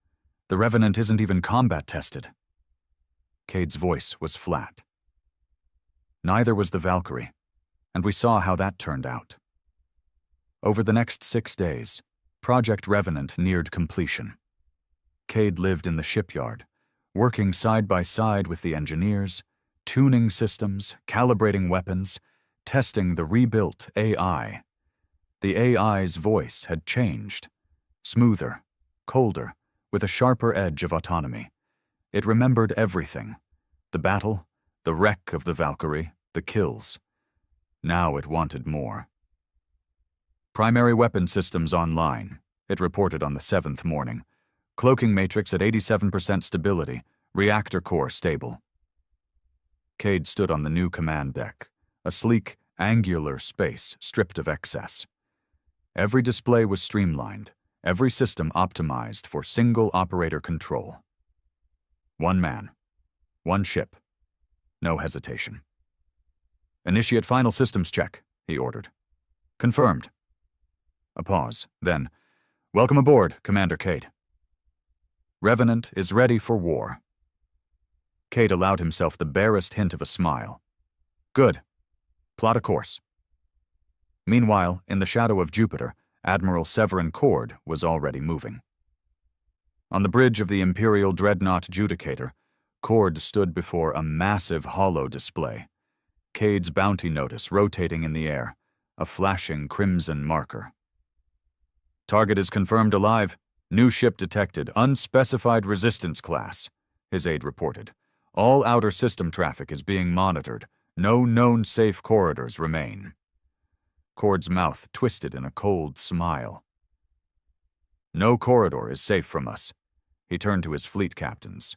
The Revenant isn't even combat-tested." Cade's voice was flat. Neither was the Valkyrie, and we saw how that turned out. Over the next 6 days, Project Revenant neared completion. Cade lived in the shipyard, working side by side with the engineers, tuning systems, calibrating weapons, testing the rebuilt AI. The AI's voice had changed. Smoother, colder, with a sharper edge of autonomy. It remembered everything. The battle, the wreck of the Valkyrie, the kills. Now it wanted more. "Primary weapon systems online," it reported on the 7th morning. "Cloaking matrix at 87% stability, reactor core stable." Cade stood on the new command deck, a sleek, angular space stripped of excess. Every display was streamlined, every system optimized for single operator control. One man, one ship, no hesitation. "Initiate final systems check," he ordered. "Confirmed." A pause, then, "Welcome aboard, Commander Cade. Revenant is ready for war." Cade allowed himself the barest hint of a smile. "Good. Plot a course." Meanwhile, in the shadow of Jupiter, Admiral Severin Cord was already moving. On the bridge of the Imperial Dreadnought Judicator, Cord stood before a massive holo display, Cade's bounty notice rotating in the air, a flashing crimson marker. "Target is confirmed alive. New ship detected, unspecified resistance class," his aide reported. "All outer system traffic is being monitored. No known safe corridors remain." Cord's mouth twisted in a cold smile. "No corridor is safe from us." He turned to his fleet captains.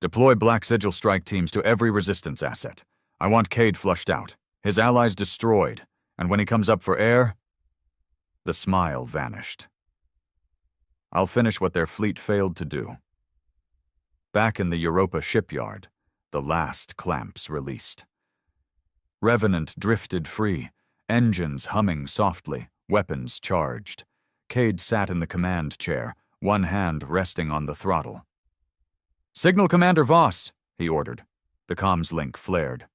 "Deploy Black Sigil strike teams to every resistance asset. I want Cade flushed out, his allies destroyed, and when he comes up for air..." The smile vanished. "I'll finish what their fleet failed to do." Back in the Europa shipyard, the last clamps released. Revenant drifted free, engines humming softly, weapons charged. Cade sat in the command chair, one hand resting on the throttle. "Signal Commander Voss," he ordered. The comms link flared.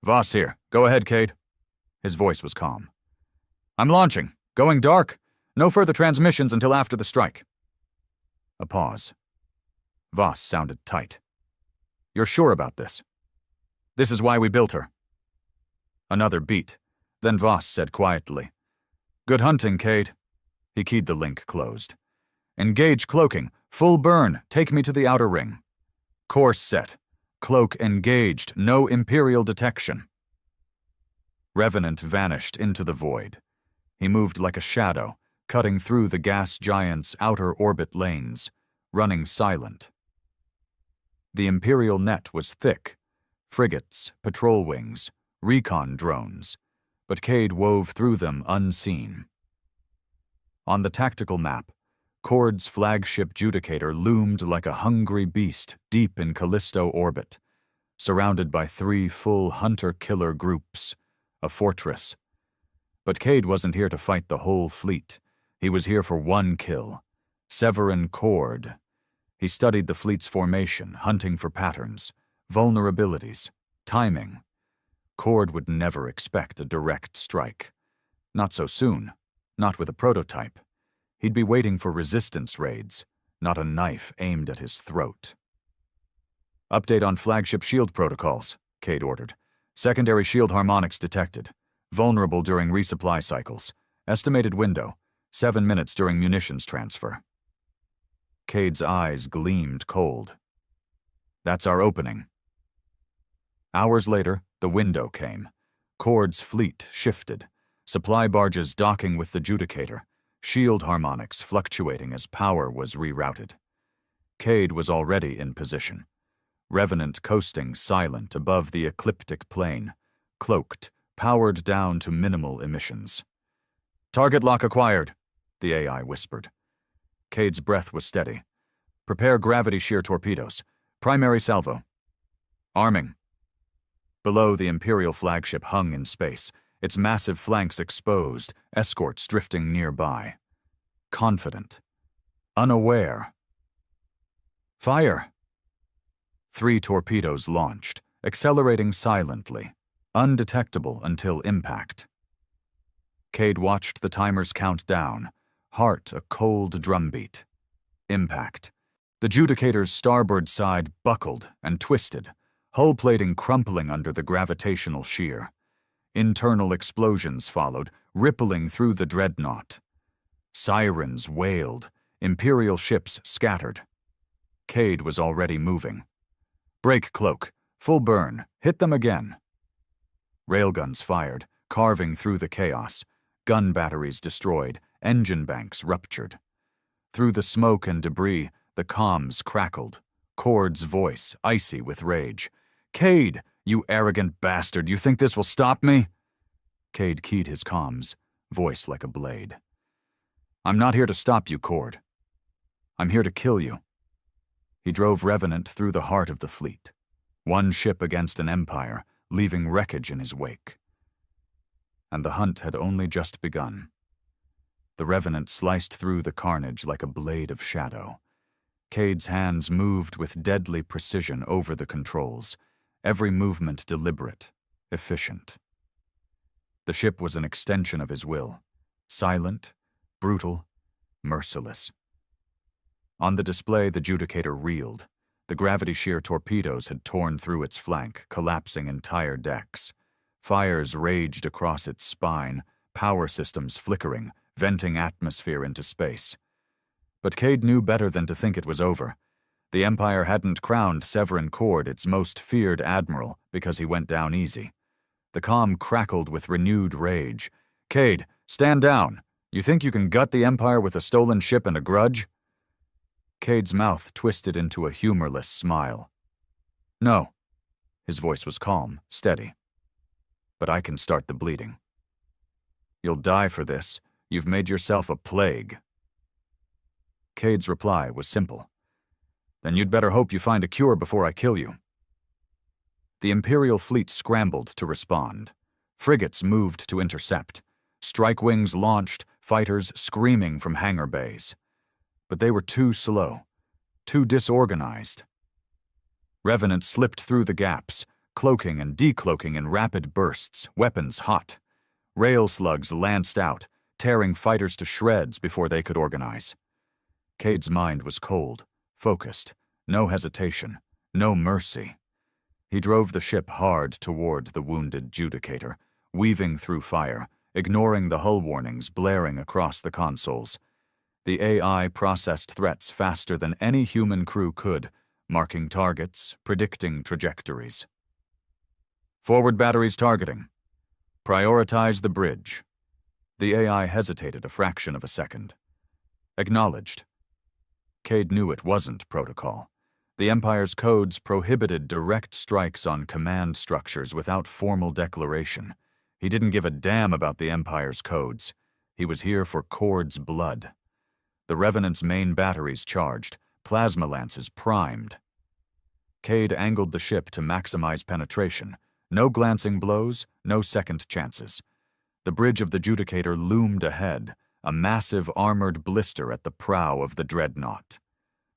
"Voss here. Go ahead, Cade." His voice was calm. "I'm launching. Going dark. No further transmissions until after the strike." A pause. Voss sounded tight. "You're sure about this?" "This is why we built her." Another beat. Then Voss said quietly, "Good hunting, Cade." He keyed the link closed. "Engage cloaking. Full burn. Take me to the outer ring." "Course set. Cloak engaged. No Imperial detection." Revenant vanished into the void. He moved like a shadow, cutting through the gas giant's outer orbit lanes, running silent. The Imperial net was thick. Frigates, patrol wings, recon drones, but Cade wove through them unseen. On the tactical map, Cord's flagship Judicator loomed like a hungry beast deep in Callisto orbit, surrounded by 3 full hunter-killer groups, a fortress. But Cade wasn't here to fight the whole fleet. He was here for one kill, Severin Cord. He studied the fleet's formation, hunting for patterns, vulnerabilities, timing. Cord would never expect a direct strike. Not so soon, not with a prototype. He'd be waiting for resistance raids, not a knife aimed at his throat. "Update on flagship shield protocols," Cade ordered. "Secondary shield harmonics detected. Vulnerable during resupply cycles. Estimated window, 7 minutes during munitions transfer." Cade's eyes gleamed cold. "That's our opening." Hours later, the window came. Cord's fleet shifted, supply barges docking with the Judicator, shield harmonics fluctuating as power was rerouted. Cade was already in position, Revenant coasting silent above the ecliptic plane, cloaked, powered down to minimal emissions. "Target lock acquired," the AI whispered. Cade's breath was steady. "Prepare gravity shear torpedoes. Primary salvo." "Arming." Below, the Imperial flagship hung in space, its massive flanks exposed, escorts drifting nearby. Confident. Unaware. "Fire!" 3 torpedoes launched, accelerating silently, undetectable until impact. Cade watched the timers count down, heart a cold drumbeat. Impact. The Judicator's starboard side buckled and twisted, hull plating crumpling under the gravitational shear. Internal explosions followed, rippling through the dreadnought. Sirens wailed, Imperial ships scattered. Cade was already moving. "Break cloak, full burn, hit them again." Railguns fired, carving through the chaos. Gun batteries destroyed, engine banks ruptured. Through the smoke and debris, the comms crackled. Cord's voice, icy with rage. "Cade, you arrogant bastard, you think this will stop me?" Cade keyed his comms, voice like a blade. I'm not here to stop you, Cord. I'm here to kill you. He drove Revenant through the heart of the fleet, one ship against an empire, leaving wreckage in his wake. And the hunt had only just begun. The Revenant sliced through the carnage like a blade of shadow. Cade's hands moved with deadly precision over the controls, every movement deliberate, efficient. The ship was an extension of his will, silent, brutal, merciless. On the display, the Judicator reeled. The gravity shear torpedoes had torn through its flank, collapsing entire decks. Fires raged across its spine, power systems flickering, venting atmosphere into space. But Cade knew better than to think it was over. The Empire hadn't crowned Severin Cord its most feared admiral because he went down easy. The comm crackled with renewed rage. "Cade, stand down. You think you can gut the Empire with a stolen ship and a grudge?" Cade's mouth twisted into a humorless smile. "No." His voice was calm, steady. "But I can start the bleeding. You'll die for this. You've made yourself a plague." Cade's reply was simple. "Then you'd better hope you find a cure before I kill you." The Imperial fleet scrambled to respond. Frigates moved to intercept. Strike wings launched, fighters screaming from hangar bays. But they were too slow, too disorganized. Revenant slipped through the gaps, cloaking and decloaking in rapid bursts, weapons hot. Rail slugs lanced out, tearing fighters to shreds before they could organize. Cade's mind was cold, focused, no hesitation, no mercy. He drove the ship hard toward the wounded Judicator, weaving through fire, ignoring the hull warnings blaring across the consoles. The AI processed threats faster than any human crew could, marking targets, predicting trajectories. "Forward batteries targeting. Prioritize the bridge." The AI hesitated a fraction of a second. "Acknowledged." Cade knew it wasn't protocol. The Empire's codes prohibited direct strikes on command structures without formal declaration. He didn't give a damn about the Empire's codes. He was here for Cord's blood. The Revenant's main batteries charged, plasma lances primed. Cade angled the ship to maximize penetration. No glancing blows, no second chances. The bridge of the Judicator loomed ahead, a massive armored blister at the prow of the dreadnought.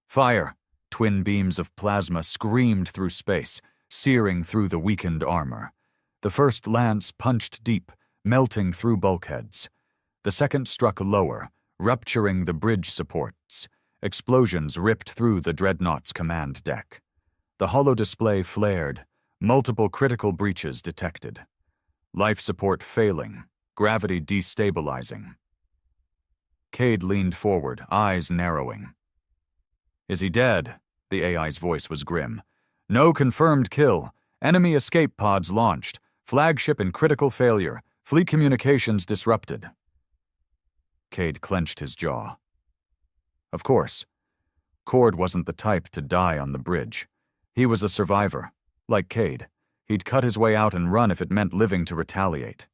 "Fire!" Twin beams of plasma screamed through space, searing through the weakened armor. The first lance punched deep, melting through bulkheads. The second struck lower, rupturing the bridge supports. Explosions ripped through the dreadnought's command deck. The holo display flared, multiple critical breaches detected. Life support failing, gravity destabilizing. Cade leaned forward, eyes narrowing. "Is he dead?" The AI's voice was grim. "No confirmed kill. Enemy escape pods launched. Flagship in critical failure. Fleet communications disrupted." Cade clenched his jaw. Of course. Cord wasn't the type to die on the bridge. He was a survivor. Like Cade, he'd cut his way out and run if it meant living to retaliate.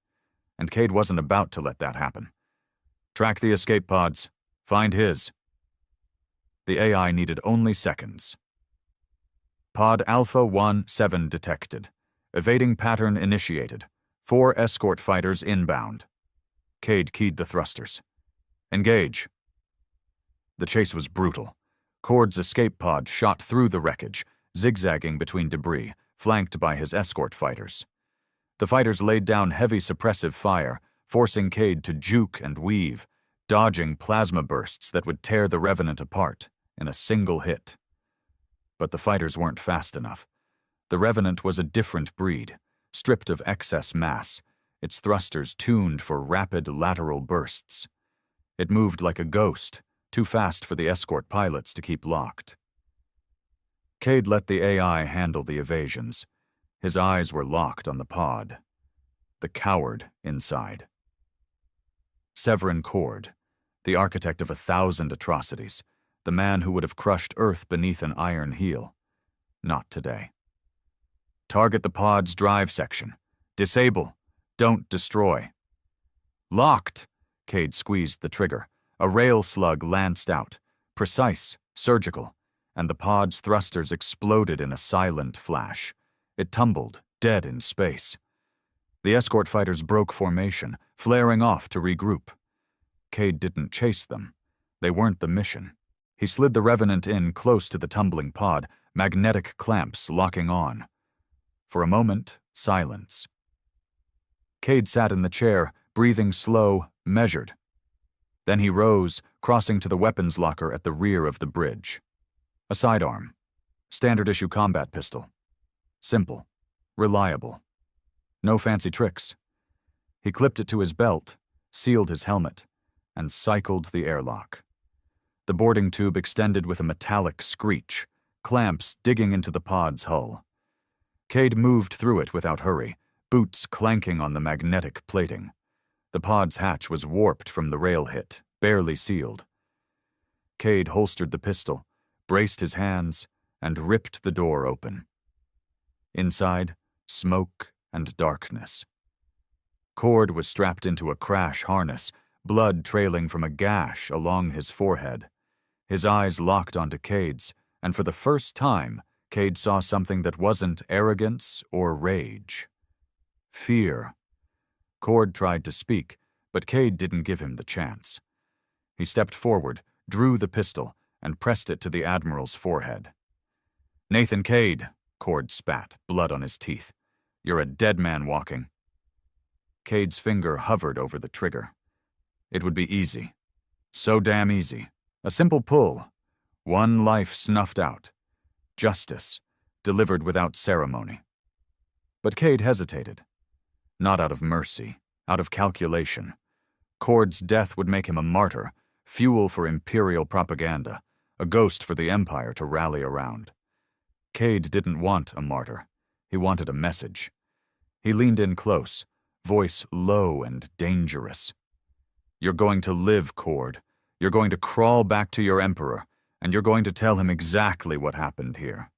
And Cade wasn't about to let that happen. "Track the escape pods. Find his." The AI needed only seconds. Pod Alpha 1-7 detected. Evading pattern initiated. 4 escort fighters inbound. Cade keyed the thrusters. "Engage." The chase was brutal. Cord's escape pod shot through the wreckage, zigzagging between debris, flanked by his escort fighters. The fighters laid down heavy suppressive fire, forcing Cade to juke and weave, dodging plasma bursts that would tear the Revenant apart in a single hit. But the fighters weren't fast enough. The Revenant was a different breed, stripped of excess mass, its thrusters tuned for rapid lateral bursts. It moved like a ghost, too fast for the escort pilots to keep locked. Cade let the AI handle the evasions. His eyes were locked on the pod. The coward inside. Severin Cord, the architect of 1,000 atrocities, the man who would have crushed Earth beneath an iron heel. Not today. "Target the pod's drive section. Disable. Don't destroy." "Locked!" Cade squeezed the trigger. A rail slug lanced out, precise, surgical, and the pod's thrusters exploded in a silent flash. It tumbled, dead in space. The escort fighters broke formation, flaring off to regroup. Cade didn't chase them. They weren't the mission. He slid the Revenant in close to the tumbling pod, magnetic clamps locking on. For a moment, silence. Cade sat in the chair, breathing slow, measured. Then he rose, crossing to the weapons locker at the rear of the bridge. A sidearm. Standard-issue combat pistol. Simple. Reliable. No fancy tricks. He clipped it to his belt, sealed his helmet, and cycled the airlock. The boarding tube extended with a metallic screech, clamps digging into the pod's hull. Cade moved through it without hurry, boots clanking on the magnetic plating. The pod's hatch was warped from the rail hit, barely sealed. Cade holstered the pistol, braced his hands, and ripped the door open. Inside, smoke and darkness. Cord was strapped into a crash harness, blood trailing from a gash along his forehead. His eyes locked onto Cade's, and for the first time, Cade saw something that wasn't arrogance or rage. Fear. Cord tried to speak, but Cade didn't give him the chance. He stepped forward, drew the pistol, and pressed it to the Admiral's forehead. "Nathan Cade," Cord spat, blood on his teeth. "You're a dead man walking." Cade's finger hovered over the trigger. It would be easy. So damn easy. A simple pull. One life snuffed out. Justice, delivered without ceremony. But Cade hesitated. Not out of mercy, out of calculation. Cord's death would make him a martyr, fuel for imperial propaganda, a ghost for the Empire to rally around. Cade didn't want a martyr. He wanted a message. He leaned in close, voice low and dangerous. "You're going to live, Cord. You're going to crawl back to your Emperor, and you're going to tell him exactly what happened here."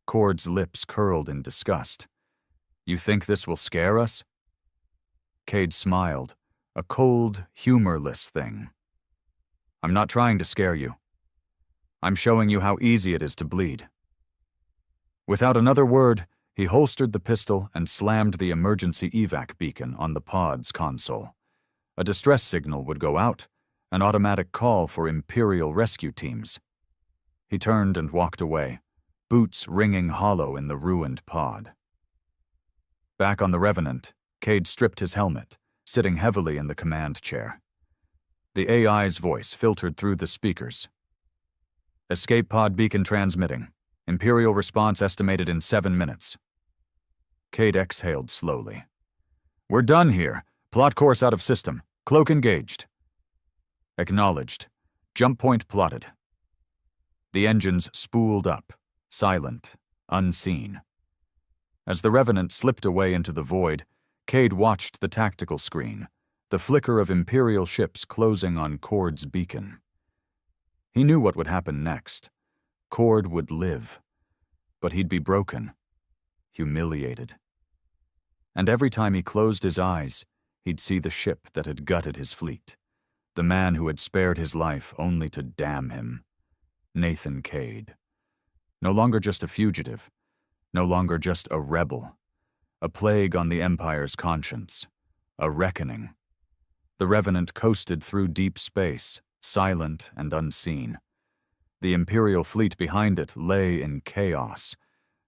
Cord's lips curled in disgust. "You think this will scare us?" Cade smiled, a cold, humorless thing. "I'm not trying to scare you. I'm showing you how easy it is to bleed." Without another word, he holstered the pistol and slammed the emergency evac beacon on the pod's console. A distress signal would go out, an automatic call for Imperial rescue teams. He turned and walked away, boots ringing hollow in the ruined pod. Back on the Revenant, Cade stripped his helmet, sitting heavily in the command chair. The AI's voice filtered through the speakers. "Escape pod beacon transmitting. Imperial response estimated in 7 minutes." Cade exhaled slowly. "We're done here. Plot course out of system. Cloak engaged." "Acknowledged. Jump point plotted." The engines spooled up, silent, unseen. As the Revenant slipped away into the void, Cade watched the tactical screen, the flicker of Imperial ships closing on Cord's beacon. He knew what would happen next. Cord would live, but he'd be broken, humiliated. And every time he closed his eyes, he'd see the ship that had gutted his fleet, the man who had spared his life only to damn him. Nathan Cade. No longer just a fugitive, no longer just a rebel, a plague on the Empire's conscience, a reckoning. The Revenant coasted through deep space, silent and unseen. The Imperial fleet behind it lay in chaos,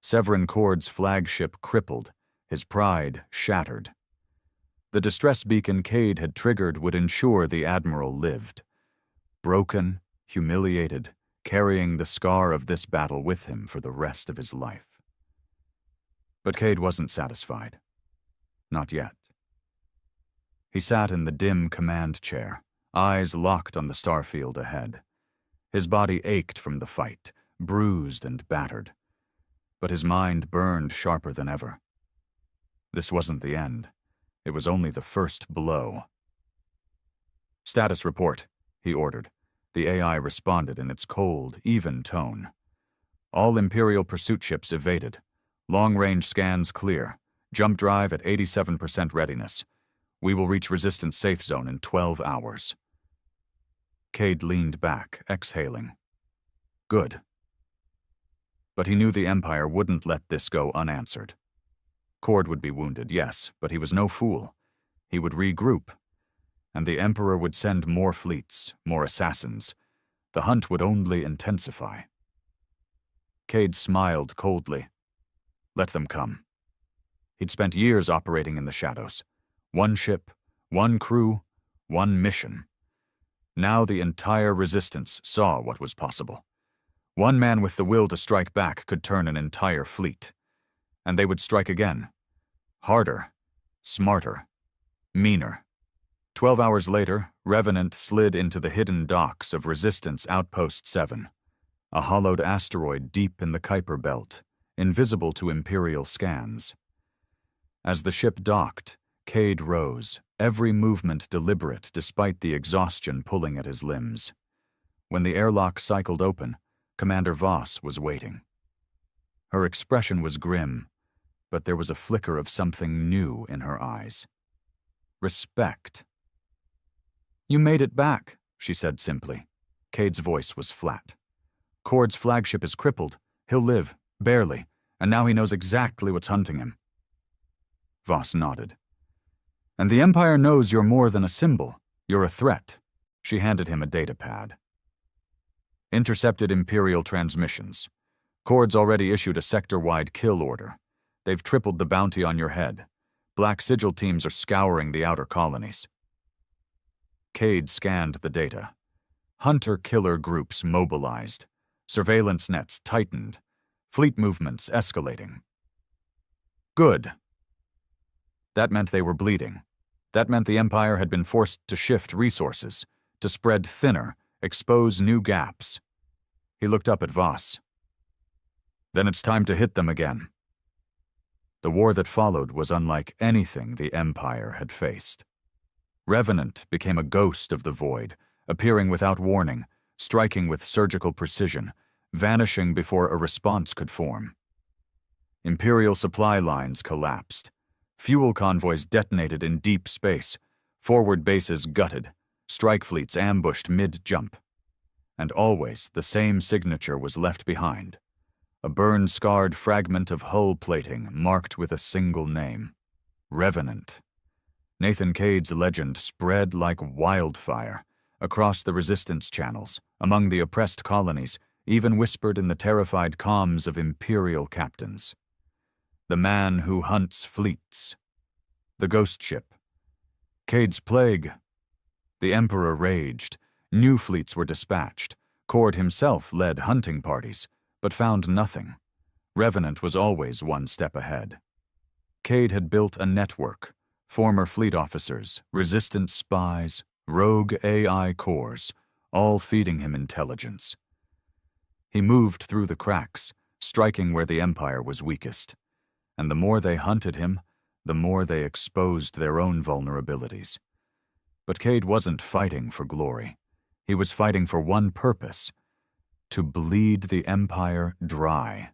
Severin Cord's flagship crippled, his pride shattered. The distress beacon Cade had triggered would ensure the Admiral lived. Broken, humiliated, carrying the scar of this battle with him for the rest of his life. But Cade wasn't satisfied. Not yet. He sat in the dim command chair, eyes locked on the starfield ahead. His body ached from the fight, bruised and battered. But his mind burned sharper than ever. This wasn't the end. It was only the first blow. "Status report," he ordered. The AI responded in its cold, even tone. "All Imperial pursuit ships evaded. Long-range scans clear. Jump drive at 87% readiness. We will reach Resistance safe zone in 12 hours. Cade leaned back, exhaling. Good. But he knew the Empire wouldn't let this go unanswered. Cord would be wounded, yes, but he was no fool. He would regroup, and the Emperor would send more fleets, more assassins. The hunt would only intensify. Cade smiled coldly. Let them come. He'd spent years operating in the shadows. One ship, one crew, one mission. Now the entire Resistance saw what was possible. One man with the will to strike back could turn an entire fleet. And they would strike again. Harder, smarter, meaner. 12 hours later, Revenant slid into the hidden docks of Resistance Outpost 7, a hollowed asteroid deep in the Kuiper Belt, invisible to Imperial scans. As the ship docked, Cade rose, every movement deliberate despite the exhaustion pulling at his limbs. When the airlock cycled open, Commander Voss was waiting. Her expression was grim, but there was a flicker of something new in her eyes. Respect. You made it back, she said simply. Cade's voice was flat. Cord's flagship is crippled. He'll live, barely, and now he knows exactly what's hunting him. Voss nodded. And the Empire knows you're more than a symbol. You're a threat. She handed him a data pad. Intercepted Imperial transmissions. Cord's already issued a sector-wide kill order. They've tripled the bounty on your head. Black Sigil teams are scouring the outer colonies. Cade scanned the data. Hunter-killer groups mobilized. Surveillance nets tightened. Fleet movements escalating. Good. That meant they were bleeding. That meant the Empire had been forced to shift resources, to spread thinner, expose new gaps. He looked up at Voss. Then it's time to hit them again. The war that followed was unlike anything the Empire had faced. Revenant became a ghost of the void, appearing without warning, striking with surgical precision, vanishing before a response could form. Imperial supply lines collapsed. Fuel convoys detonated in deep space, forward bases gutted, strike fleets ambushed mid-jump. And always the same signature was left behind. A burn-scarred fragment of hull plating marked with a single name. Revenant. Nathan Cade's legend spread like wildfire across the resistance channels, among the oppressed colonies, even whispered in the terrified comms of Imperial captains. The man who hunts fleets. The ghost ship. Cade's plague. The Emperor raged. New fleets were dispatched. Cord himself led hunting parties, but found nothing. Revenant was always one step ahead. Cade had built a network. Former fleet officers, resistance spies, rogue AI cores, all feeding him intelligence. He moved through the cracks, striking where the Empire was weakest. And the more they hunted him, the more they exposed their own vulnerabilities. But Cade wasn't fighting for glory. He was fighting for one purpose: to bleed the Empire dry,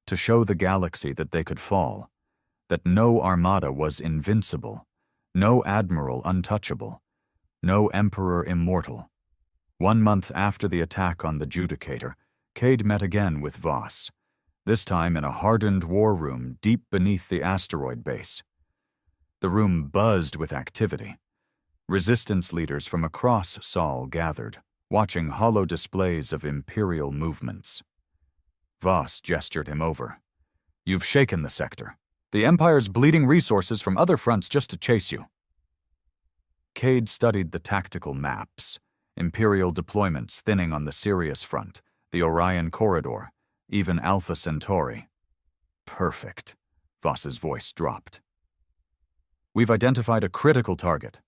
to show the galaxy that they could fall, that no armada was invincible, no admiral untouchable, no emperor immortal. 1 month after the attack on the Judicator, Cade met again with Voss, this time in a hardened war room deep beneath the asteroid base. The room buzzed with activity. Resistance leaders from across Sol gathered, watching hollow displays of Imperial movements. Voss gestured him over. You've shaken the sector. The Empire's bleeding resources from other fronts just to chase you. Cade studied the tactical maps, Imperial deployments thinning on the Sirius front, the Orion Corridor, even Alpha Centauri. Perfect. Voss's voice dropped. We've identified a critical target.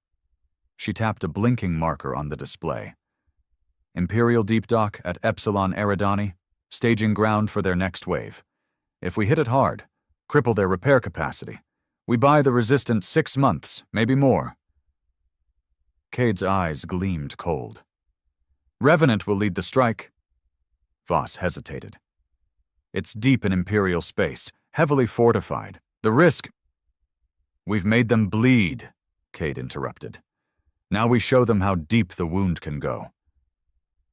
She tapped a blinking marker on the display. Imperial deep dock at Epsilon Eridani, staging ground for their next wave. If we hit it hard, cripple their repair capacity, we buy the Resistance 6 months, maybe more. Cade's eyes gleamed cold. Revenant will lead the strike. Voss hesitated. It's deep in Imperial space, heavily fortified. The risk... We've made them bleed, Cade interrupted. Now we show them how deep the wound can go.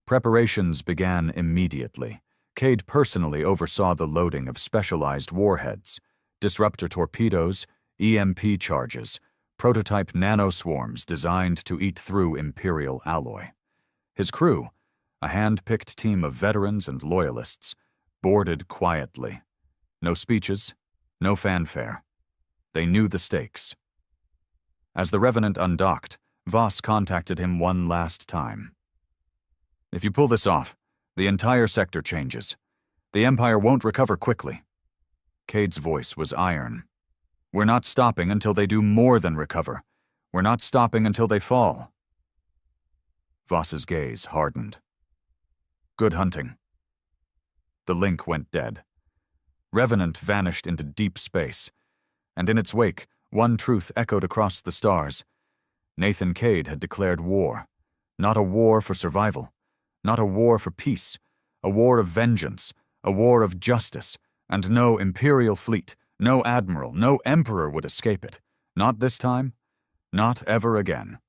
Preparations began immediately. Cade personally oversaw the loading of specialized warheads, disruptor torpedoes, EMP charges, prototype nanoswarms designed to eat through Imperial alloy. His crew, a hand-picked team of veterans and loyalists, boarded quietly. No speeches, no fanfare. They knew the stakes. As the Revenant undocked, Voss contacted him one last time. "If you pull this off, the entire sector changes. The Empire won't recover quickly." Cade's voice was iron. "We're not stopping until they do more than recover. We're not stopping until they fall." Voss's gaze hardened. "Good hunting." The link went dead. Revenant vanished into deep space, and in its wake, one truth echoed across the stars. Nathan Cade had declared war. Not a war for survival, not a war for peace, a war of vengeance, a war of justice, and no Imperial fleet, no admiral, no emperor would escape it. Not this time, not ever again.